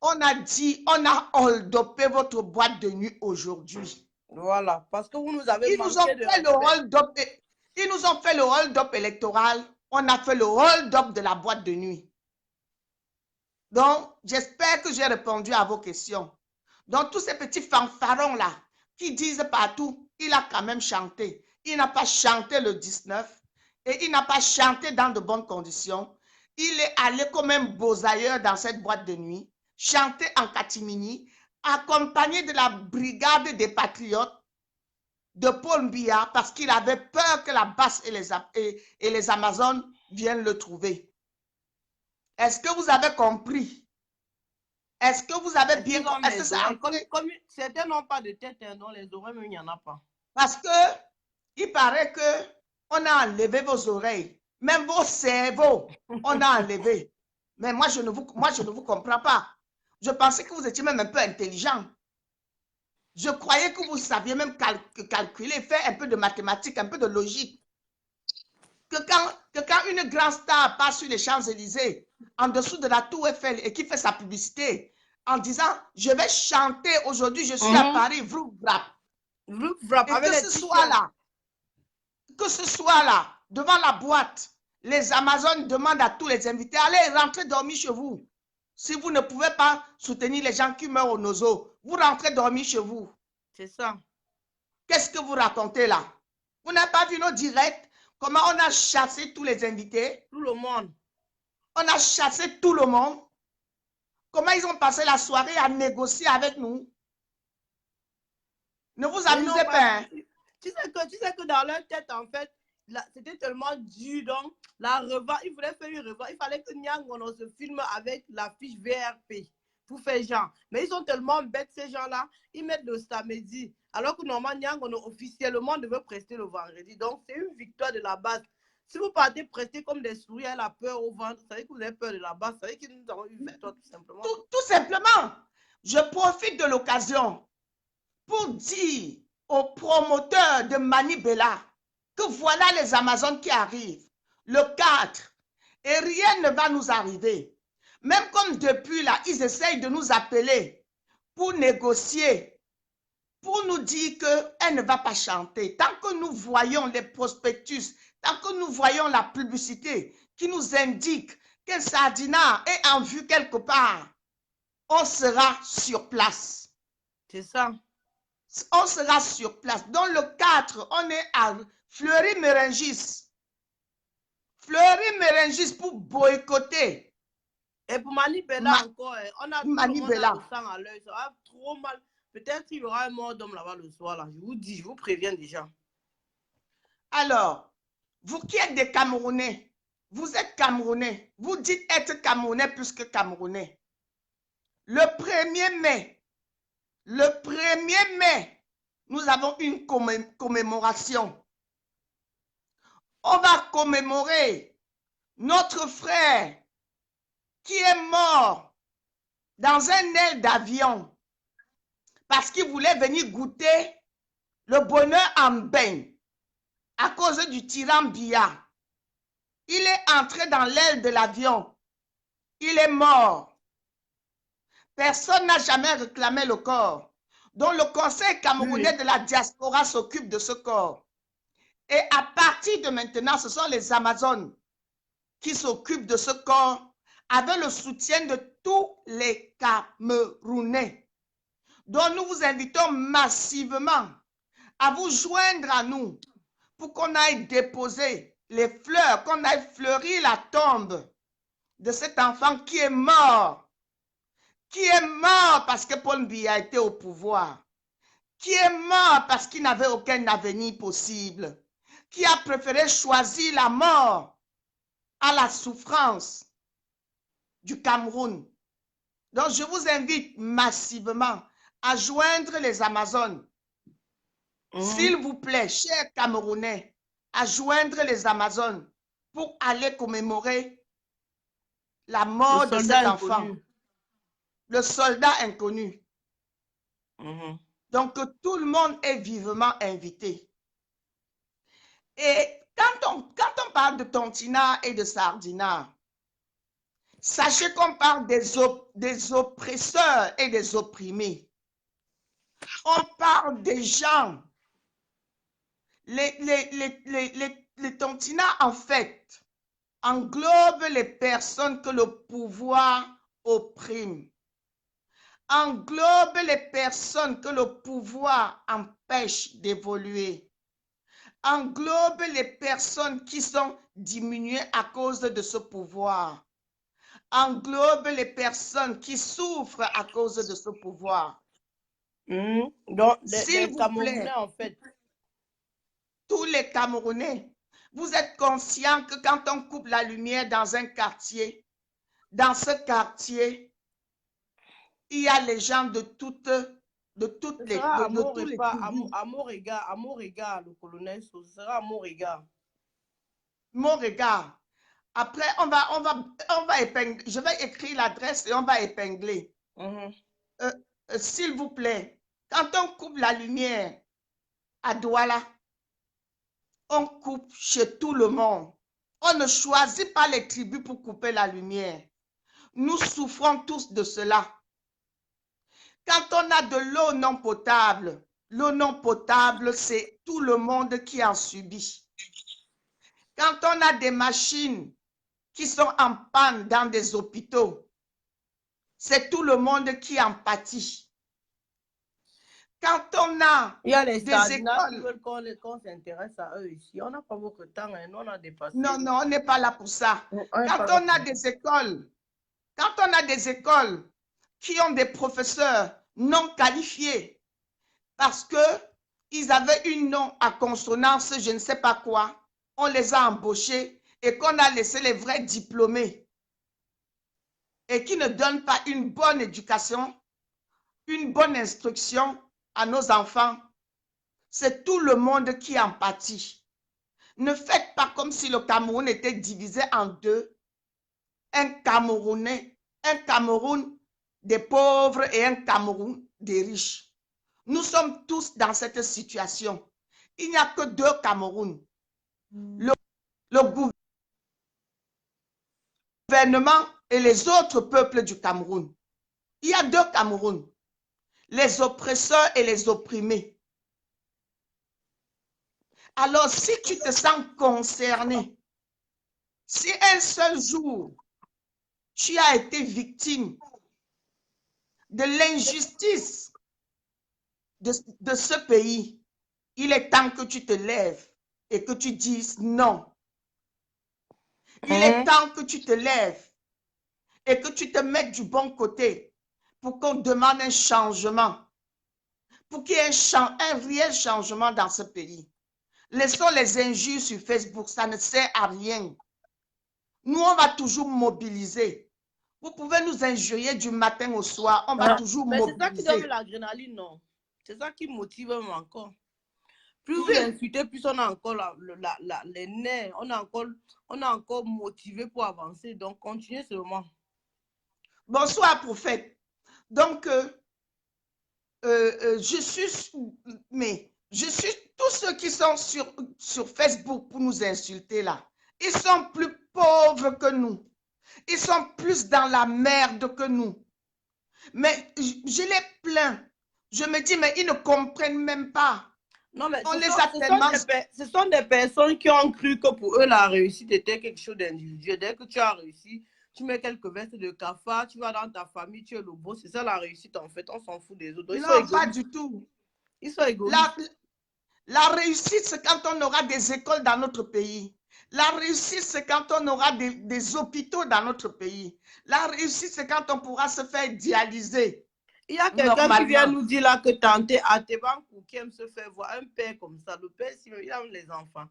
On a dit, on a hold-upé votre boîte de nuit aujourd'hui. Voilà, parce que vous nous avez Ils nous ont fait le hold-up. Ils nous ont fait le hold-up électoral. On a fait le hold-up de la boîte de nuit. Donc, j'espère que j'ai répondu à vos questions. Donc, tous ces petits fanfarons-là qui disent partout, il a quand même chanté. Il n'a pas chanté le 19 et il n'a pas chanté dans de bonnes conditions. Il est allé comme un bosailleur dans cette boîte de nuit, chanter en catimini, accompagné de la brigade des patriotes de Paul Biya parce qu'il avait peur que la basse et les Amazones viennent le trouver. Est-ce que vous avez compris? Est-ce que vous avez bien compris? Certains n'ont pas de tête, hein, dans les oreilles, mais il n'y en a pas. Parce que il paraît que on a enlevé vos oreilles, même vos cerveaux, on a enlevé. Mais moi, je ne vous comprends pas. Je pensais que vous étiez même un peu intelligent. Je croyais que vous saviez même calculer, faire un peu de mathématiques, un peu de logique. Que quand une grande star passe sur les Champs-Élysées, en dessous de la Tour Eiffel et qui fait sa publicité, en disant, je vais chanter aujourd'hui, je suis à Paris, vrou, vrap. Et que ce soit-là, devant la boîte, les Amazones demandent à tous les invités, allez, rentrez dormir chez vous. Si vous ne pouvez pas soutenir les gens qui meurent au nozo, vous rentrez dormir chez vous. C'est ça. Qu'est-ce que vous racontez là? Vous n'avez pas vu nos directs? Comment on a chassé tous les invités? Tout le monde. On a chassé tout le monde. Comment ils ont passé la soirée à négocier avec nous? Ne vous amusez pas. Hein? Tu sais que dans leur tête, en fait, c'était tellement dur. Donc, la revente, ils voulaient faire une revente. Il fallait que Nyangono se filme avec la fiche VRP pour faire genre. Mais ils sont tellement bêtes, ces gens-là. Ils mettent le samedi. Alors que normalement, Nyangono officiellement devait prester le vendredi. Donc, c'est une victoire de la base. Si vous partez prester comme des souris à la peur au ventre, ça veut dire que vous avez peur de la base. Ça veut dire que nous avons eu victoire tout simplement. Tout simplement. Je profite de l'occasion pour dire aux promoteurs de Manibela que voilà les Amazones qui arrivent le 4 et rien ne va nous arriver. Même comme depuis là, ils essayent de nous appeler pour négocier, pour nous dire qu'elle ne va pas chanter. Tant que nous voyons les prospectus, tant que nous voyons la publicité qui nous indique que Sardina est en vue quelque part, on sera sur place. C'est ça. On sera sur place. Dans le 4, on est à Fleury-Mérengis. Fleury-Mérengis pour boycotter. Et pour Manibela encore, on a Manibela. Tout le sang à l'œil. Ça va trop mal. Peut-être qu'il y aura un mort d'homme là-bas le soir. Là. Je vous dis, je vous préviens déjà. Alors, vous qui êtes des Camerounais, vous êtes Camerounais. Vous dites être Camerounais plus que Camerounais. Le 1er mai, nous avons une commémoration. On va commémorer notre frère qui est mort dans un aile d'avion parce qu'il voulait venir goûter le bonheur en bain à cause du tyran Biya. Il est entré dans l'aile de l'avion. Il est mort. Personne n'a jamais réclamé le corps. Donc le Conseil camerounais de la diaspora s'occupe de ce corps. Et à partir de maintenant, ce sont les Amazones qui s'occupent de ce corps avec le soutien de tous les Camerounais. Donc nous vous invitons massivement à vous joindre à nous pour qu'on aille déposer les fleurs, qu'on aille fleurir la tombe de cet enfant qui est mort parce que Paul Biya était au pouvoir, qui est mort parce qu'il n'avait aucun avenir possible, qui a préféré choisir la mort à la souffrance du Cameroun. Donc, je vous invite massivement à joindre les Amazones. S'il vous plaît, chers Camerounais, à joindre les Amazones pour aller commémorer la mort de cet enfant. Le soldat inconnu. Donc, tout le monde est vivement invité. Et quand on parle de tontinat et de sardinat, sachez qu'on parle des oppresseurs et des opprimés. On parle des gens. Les tontinats, en fait, englobent les personnes que le pouvoir opprime. Englobe les personnes que le pouvoir empêche d'évoluer. Englobe les personnes qui sont diminuées à cause de ce pouvoir. Englobe les personnes qui souffrent à cause de ce pouvoir. Donc, les Camerounais, en fait. Tous les Camerounais, vous êtes conscients que quand on coupe la lumière dans un quartier, dans ce quartier, il y a les gens de toutes les... À Morega, le colonel, ce sera à Morega. Morega. Après, on va épingler. Je vais écrire l'adresse et on va épingler. S'il vous plaît, quand on coupe la lumière à Douala, on coupe chez tout le monde. On ne choisit pas les tribus pour couper la lumière. Nous souffrons tous de cela. Quand on a de l'eau non potable, c'est tout le monde qui en subit. Quand on a des machines qui sont en panne dans des hôpitaux, c'est tout le monde qui en pâtit. Quand on a il y a les écoles qui veulent qu'on s'intéresse à eux ici. On n'a pas beaucoup de temps, hein. Nous, on a dépassé. Non, on n'est pas là pour ça. Quand on a des écoles qui ont des professeurs non qualifiés parce qu'ils avaient une nom à consonance, je ne sais pas quoi, on les a embauchés et qu'on a laissé les vrais diplômés et qui ne donnent pas une bonne éducation, une bonne instruction à nos enfants. C'est tout le monde qui en pâtit. Ne faites pas comme si le Cameroun était divisé en deux. Un Cameroun des pauvres et un Cameroun des riches. Nous sommes tous dans cette situation. Il n'y a que deux Camerouns. Le gouvernement et les autres peuples du Cameroun. Il y a deux Camerouns. Les oppresseurs et les opprimés. Alors, si tu te sens concerné, si un seul jour, tu as été victime de l'injustice de ce pays, il est temps que tu te lèves et que tu dises non. Il est temps que tu te lèves et que tu te mettes du bon côté pour qu'on demande un changement, pour qu'il y ait un réel changement dans ce pays. Laissons les injures sur Facebook, ça ne sert à rien. Nous, on va toujours mobiliser. Vous pouvez nous injurier du matin au soir, on va toujours mobiliser. C'est ça qui donne l'adrénaline, non? C'est ça qui motive encore. Plus vous insultez, plus on a encore les nerfs, on a encore motivé pour avancer. Donc, continuez seulement. Bonsoir, prophète. Donc, je suis tous ceux qui sont sur Facebook pour nous insulter là, ils sont plus pauvres que nous. Ils sont plus dans la merde que nous. Mais je les plains. Je me dis, mais ils ne comprennent même pas. Non, mais on les a tellement... ce sont des personnes qui ont cru que pour eux, la réussite était quelque chose d'individuel. Dès que tu as réussi, tu mets quelques vestes de cafard, tu vas dans ta famille, tu es le beau. C'est ça la réussite, en fait. On s'en fout des autres. Non, pas du tout. Ils sont égoïstes. La réussite, c'est quand on aura des écoles dans notre pays. La réussite, c'est quand on aura des hôpitaux dans notre pays. La réussite, c'est quand on pourra se faire dialyser. Il y a quelqu'un qui vient nous dire là que tante Atebankou qui aime se faire voir un père comme ça. Le père, il a les enfants.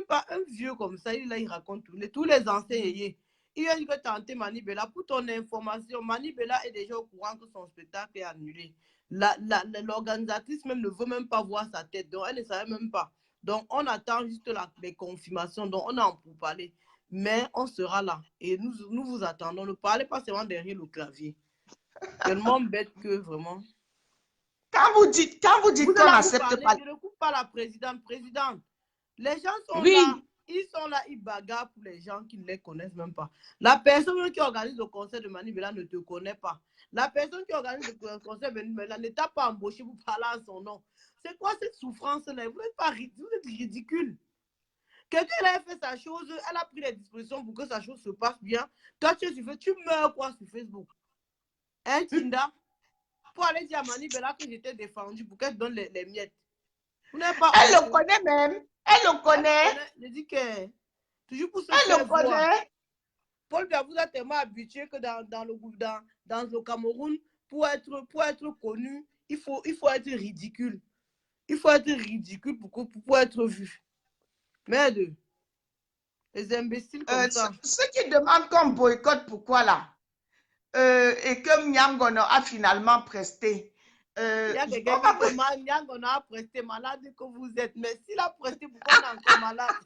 Un vieux comme ça, il raconte tous les anciens. Il a dit que tante Manibela, pour ton information, Manibela est déjà au courant que son spectacle est annulé. L'organisatrice même ne veut même pas voir sa tête, donc elle ne savait même pas. Donc on attend juste les confirmations, donc on a en pour parler. Mais on sera là et nous vous attendons. Ne parlez pas seulement derrière le clavier. Tellement bête que vraiment. Quand vous dites qu'on n'accepte pas. Je ne coupe pas la présidente. Les gens sont là. Ils sont là, ils bagarrent pour les gens qui ne les connaissent même pas. La personne qui organise le concert de Manibela ne te connaît pas. La personne qui organise le concert de Manibela ne t'a pas embauché pour parler en son nom. C'est quoi cette souffrance-là? Vous êtes ridicule. Quelqu'un a fait sa chose, elle a pris les dispositions pour que sa chose se passe bien. Toi, tu meurs quoi sur Facebook? Hein, Tinda? Pour aller dire à Manibela que j'étais défendu pour qu'elle donne les miettes. Elle le connaît même. Elle le connaît. Je dis que toujours pour se faire le connaît. Paul Biya vous a tellement habitué que dans le Cameroun, pour être connu, il faut être ridicule. Il faut être ridicule pour être vu. Merde. Les imbéciles comme ça. Ceux qui demandent qu'on boycotte, pourquoi là? Et que Nyangono a finalement presté. Il y a quelqu'un qui demande Nyangono a presté, malade que vous êtes. Mais s'il a presté, pourquoi on est encore malade?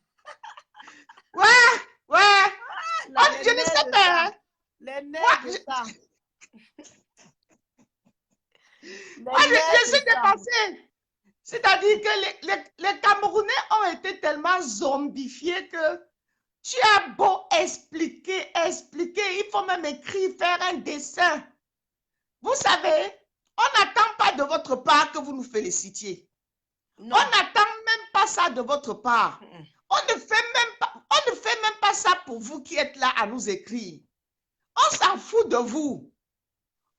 Ouais. Je ne sais pas. Les nerfs de ça. Je suis dépassée. C'est-à-dire que les Camerounais ont été tellement zombifiés que tu as beau expliquer, il faut même écrire, faire un dessin. Vous savez, on n'attend pas de votre part que vous nous félicitiez. Non. On n'attend même pas ça de votre part. On ne fait même pas ça pour vous qui êtes là à nous écrire. On s'en fout de vous.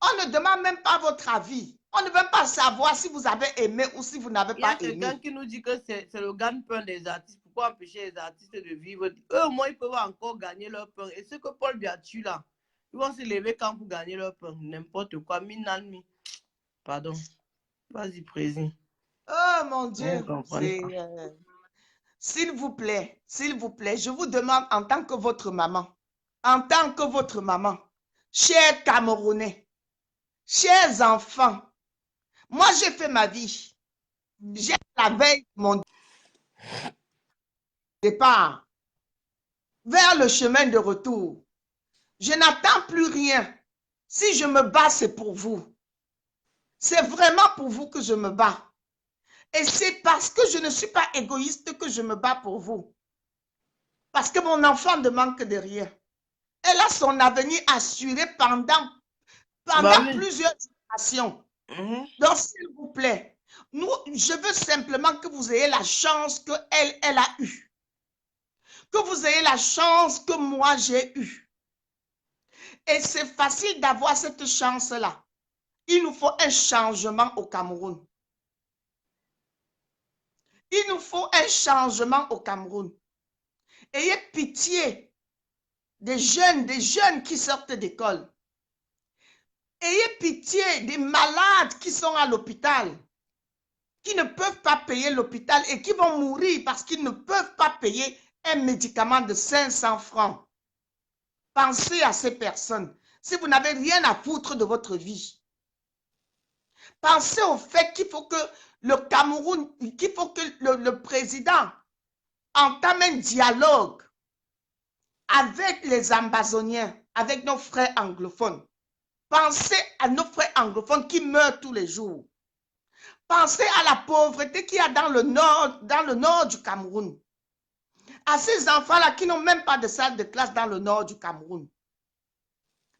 On ne demande même pas votre avis. On ne veut pas savoir si vous avez aimé ou si vous n'avez pas aimé. Il y a quelqu'un qui nous dit que c'est le gagne-pain des artistes. Pourquoi empêcher les artistes de vivre? Eux, au moins, ils peuvent encore gagner leur pain. Et ce que Paul Biya tue là, ils vont se lever quand vous gagnez leur pain. N'importe quoi. Minalmi. Pardon. Vas-y, président. Oh mon Dieu. S'il vous plaît, je vous demande en tant que votre maman, chers Camerounais, chers enfants, moi j'ai fait ma vie. J'ai la veille mon départ vers le chemin de retour. Je n'attends plus rien. Si je me bats, c'est pour vous. C'est vraiment pour vous que je me bats. Et c'est parce que je ne suis pas égoïste que je me bats pour vous. Parce que mon enfant ne manque de rien. Elle a son avenir assuré pendant plusieurs générations. Donc, s'il vous plaît, je veux simplement que vous ayez la chance qu'elle a eue. Que vous ayez la chance que moi j'ai eue. Et c'est facile d'avoir cette chance-là. Il nous faut un changement au Cameroun. Il nous faut un changement au Cameroun. Ayez pitié des jeunes qui sortent d'école. Ayez pitié des malades qui sont à l'hôpital, qui ne peuvent pas payer l'hôpital et qui vont mourir parce qu'ils ne peuvent pas payer un médicament de 500 francs. Pensez à ces personnes. Si vous n'avez rien à foutre de votre vie, pensez au fait qu'il faut que le Cameroun, qu'il faut que le président entame un dialogue avec les Ambazoniens, avec nos frères anglophones. Pensez à nos frères anglophones qui meurent tous les jours. Pensez à la pauvreté qu'il y a dans le nord du Cameroun. À ces enfants-là qui n'ont même pas de salle de classe dans le nord du Cameroun.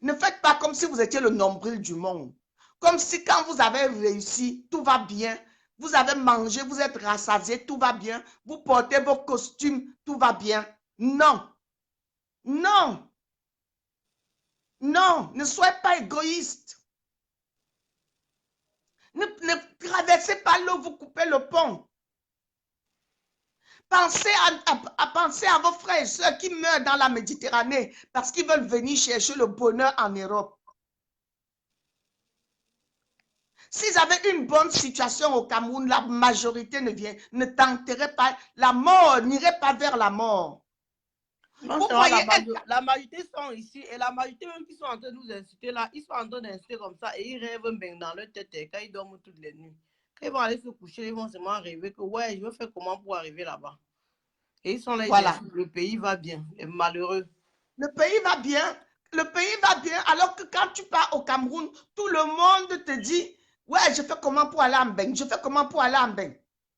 Ne faites pas comme si vous étiez le nombril du monde. Comme si quand vous avez réussi, tout va bien. Vous avez mangé, vous êtes rassasié, tout va bien. Vous portez vos costumes, tout va bien. Non. Non. Non. Ne soyez pas égoïste. Ne traversez pas l'eau, vous coupez le pont. Pensez à vos frères et sœurs qui meurent dans la Méditerranée parce qu'ils veulent venir chercher le bonheur en Europe. S'ils avaient une bonne situation au Cameroun, la majorité ne tenterait pas, la mort n'irait pas vers la mort. Non, vous voyez, la majorité sont ici et la majorité même qui sont en train de nous inciter là, ils sont en train d'inciter comme ça et ils rêvent bien dans leur tête quand ils dorment toutes les nuits. Quand ils vont aller se coucher, ils vont seulement rêver que ouais, je vais faire comment pour arriver là-bas. Et ils sont là, voilà. Le pays va bien, les malheureux. Le pays va bien, le pays va bien, alors que quand tu pars au Cameroun, tout le monde te dit, ouais, je fais comment pour aller en Beng, je fais comment pour aller en Beng.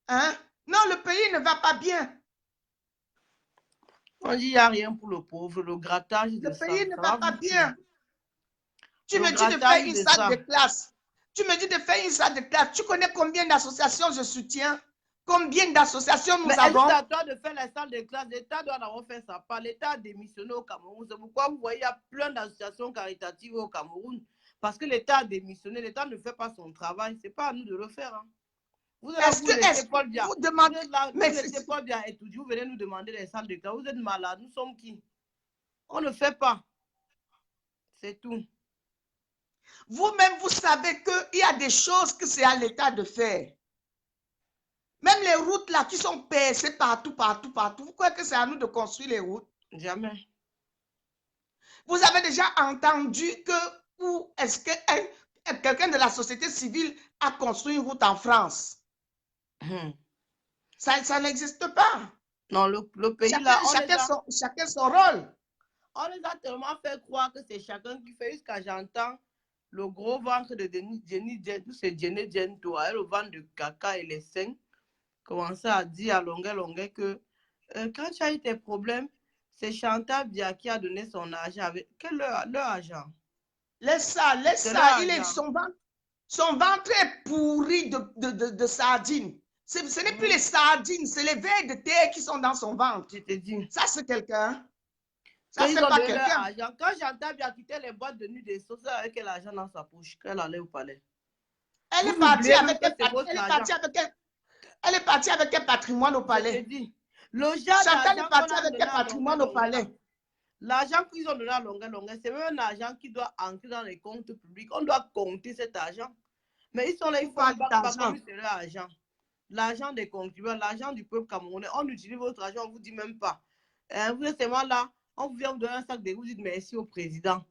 Hein? Non, le pays ne va pas bien. On dit, il n'y a rien pour le pauvre, le grattage de ça. Le pays ne va pas bien. Tu me dis de faire une salle de classe. Tu me dis de faire une salle de classe. Tu connais combien d'associations je soutiens? Combien d'associations nous avons? C'est à toi de faire la salle de classe. L'État doit en avoir fait sa part. L'État a démissionné au Cameroun. C'est pourquoi vous voyez, il y a plein d'associations caritatives au Cameroun. Parce que l'État a démissionné. L'État ne fait pas son travail. Ce n'est pas à nous de le faire. Hein. Vous laissez Paul Biya. Vous laissez Paul Biya étudier. Vous venez nous demander des salles de classe. Vous êtes malades. Nous sommes qui? On ne fait pas. C'est tout. Vous-même, vous savez qu'il y a des choses que c'est à l'État de faire. Même les routes là qui sont percées partout. Vous croyez que c'est à nous de construire les routes? Jamais. Vous avez déjà entendu que ou est-ce que quelqu'un de la société civile a construit une route en France? Ça n'existe pas. Non, le pays là, chacun son rôle. On les a tellement fait croire que c'est chacun qui fait jusqu'à j'entends le gros ventre de c'est Jenny Gento, le ventre de caca et les seins, commencer à dire à longueur que quand tu as eu tes problèmes, c'est Chantal Biya qui a donné son argent. Quel leur argent? Laisse ça. Son ventre est pourri de sardines. Ce n'est plus les sardines, c'est les vers de terre qui sont dans son ventre. Je te dis. Ça, c'est quelqu'un. Ça, c'est pas quelqu'un. Quand Chantal Biya quitté les boîtes de nuit des sauces avec l'argent dans sa poche, quand elle allait au palais. Elle est partie avec quel patrimoine au palais? Je te dis. Chantal est partie avec quel patrimoine au palais? L'argent qu'ils ont donné à longueur, c'est même un argent qui doit entrer dans les comptes publics. On doit compter cet argent. Mais ils sont là, ils font pas comme c'est leur argent. L'argent des contribuables, l'argent du peuple camerounais. On utilise votre argent, on ne vous dit même pas. Vous êtes seulement là, on vient vous donner un sac de vous dites merci au président.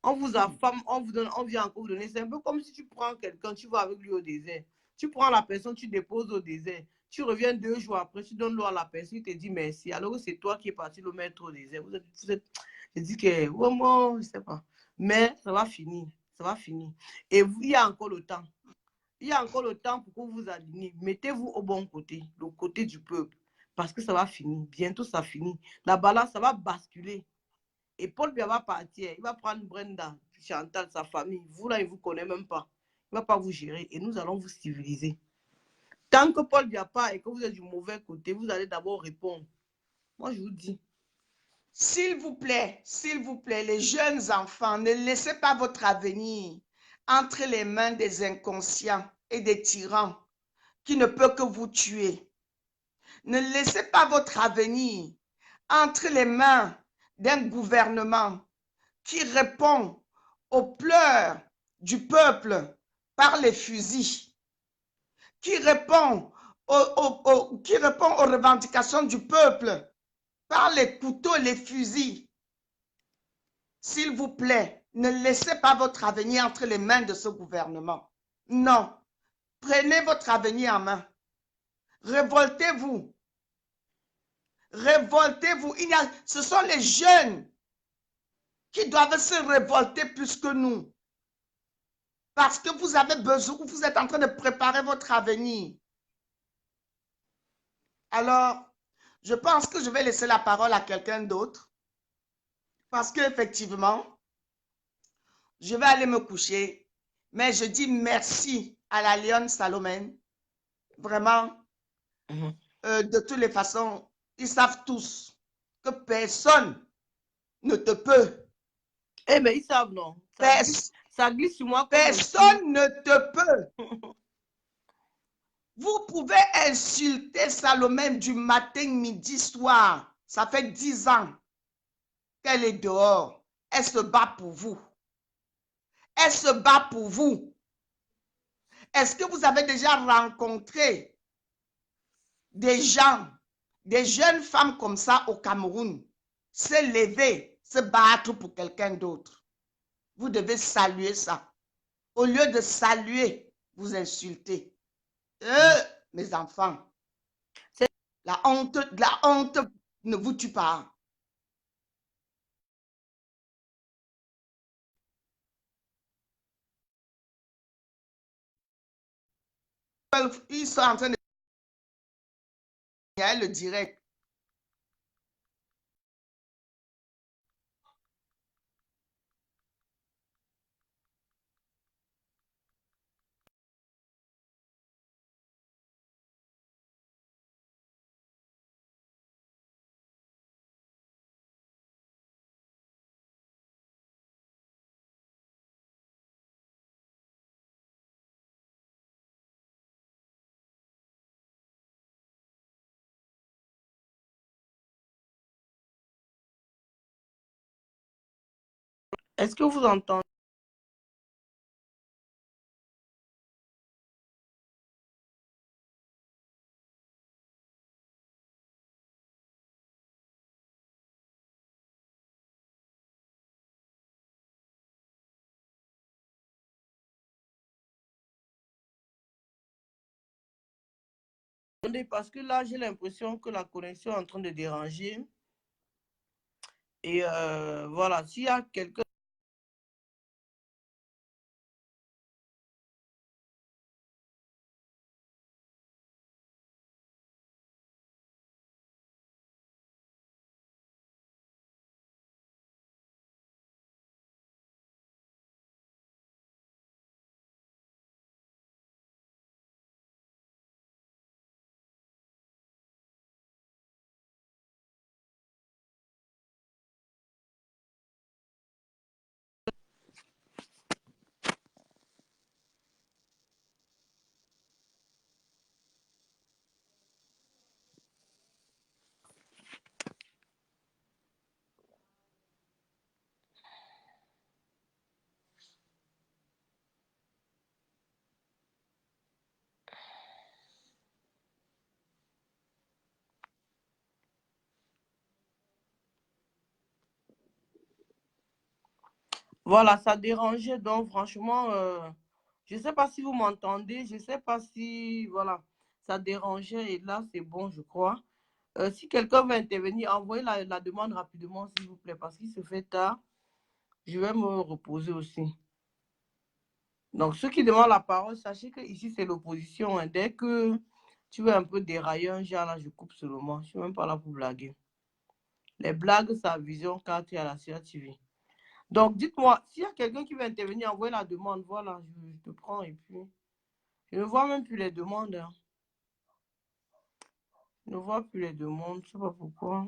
On vous affame, on vient encore vous donner. C'est un peu comme si tu prends quelqu'un, tu vas avec lui au désert. Tu prends la personne, tu déposes au désert. Tu reviens 2 jours après, tu donnes l'eau à la personne, il te dit merci. Alors que c'est toi qui es parti le mettre au désert. Je dis que, oh moi, je ne sais pas. Mais ça va finir. Ça va finir. Et il y a encore le temps. Il y a encore le temps pour que vous vous alignez. Mettez-vous au bon côté, le côté du peuple. Parce que ça va finir. Bientôt, ça finit. La balance, ça va basculer. Et Paul Biya va partir. Il va prendre Brenda, Chantal, sa famille. Vous, là, il ne vous connaît même pas. Il ne va pas vous gérer. Et nous allons vous civiliser. Tant que Paul Biya part et que vous êtes du mauvais côté, vous allez d'abord répondre. Moi, je vous dis. S'il vous plaît, les jeunes enfants, ne laissez pas votre avenir entre les mains des inconscients et des tyrans qui ne peuvent que vous tuer. Ne laissez pas votre avenir entre les mains d'un gouvernement qui répond aux pleurs du peuple par les fusils, qui répond aux revendications du peuple par les couteaux, les fusils. S'il vous plaît, ne laissez pas votre avenir entre les mains de ce gouvernement. Non. Prenez votre avenir en main. Révoltez-vous. Révoltez-vous. Ce sont les jeunes qui doivent se révolter plus que nous. Parce que vous avez besoin, vous êtes en train de préparer votre avenir. Alors, je pense que je vais laisser la parole à quelqu'un d'autre. Parce qu'effectivement, je vais aller me coucher. Mais je dis merci à la Lionne Salomène. Vraiment, de toutes les façons, ils savent tous que personne ne te peut. Eh bien, ils savent, non. Ça glisse sur moi comme personne ne te peut. Vous pouvez insulter Salomé du matin, midi, soir. Ça fait 10 ans qu'elle est dehors. Elle se bat pour vous. Elle se bat pour vous. Est-ce que vous avez déjà rencontré des gens, des jeunes femmes comme ça au Cameroun, se lever, se battre pour quelqu'un d'autre? Vous devez saluer ça. Au lieu de saluer, vous insultez. Mes enfants, la honte ne vous tue pas. Ils sont en train de le direct. Est-ce que vous entendez? Parce que là, j'ai l'impression que la connexion est en train de déranger. Et voilà, s'il y a quelqu'un... Voilà, ça dérangeait. Donc, franchement, je ne sais pas si vous m'entendez. Je ne sais pas si... Voilà, ça dérangeait. Et là, c'est bon, je crois. Si quelqu'un veut intervenir, envoyez la demande rapidement, s'il vous plaît, parce qu'il se fait tard. Je vais me reposer aussi. Donc, ceux qui demandent la parole, sachez que ici c'est l'opposition. Hein. Dès que tu veux un peu dérailler un genre, là, je coupe seulement. Je ne suis même pas là pour blaguer. Les blagues, ça vision quand tu es à la CRTV. Donc, dites-moi, s'il y a quelqu'un qui veut intervenir, envoyez la demande. Voilà, je te prends et puis... Je ne vois même plus les demandes. Hein. Je ne vois plus les demandes. Je ne sais pas pourquoi.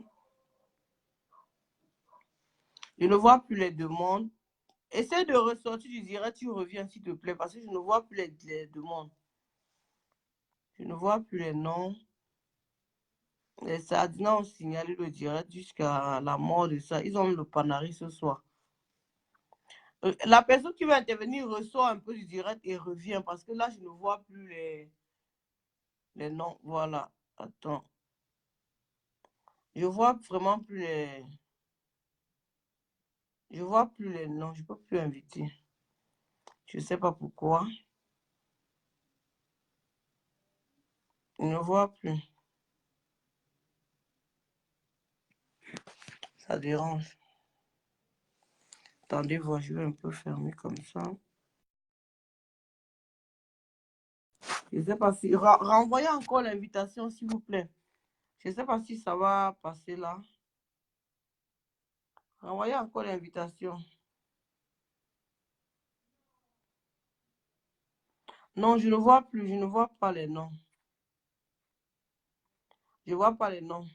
Je ne vois plus les demandes. Essaye de ressortir du direct, tu reviens s'il te plaît, parce que je ne vois plus les demandes. Je ne vois plus les noms. Les Sardinats ont signalé le direct jusqu'à la mort de ça. Ils ont le panari ce soir. La personne qui va intervenir ressort un peu du direct et revient, parce que là, je ne vois plus les noms. Voilà. Attends. Je vois vraiment plus les... Je vois plus les noms. Je ne peux plus inviter. Je ne sais pas pourquoi. Je ne vois plus. Ça dérange. Attendez, voir, je vais un peu fermer comme ça. Je ne sais pas si... renvoyez encore l'invitation, s'il vous plaît. Je ne sais pas si ça va passer là. Renvoyez encore l'invitation. Non, je ne vois plus. Je ne vois pas les noms. Je ne vois pas les noms.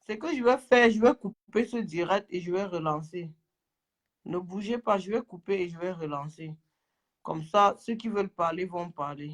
Ce que je vais faire, je vais couper ce direct et je vais relancer. Ne bougez pas, je vais couper et je vais relancer. Comme ça, ceux qui veulent parler vont parler.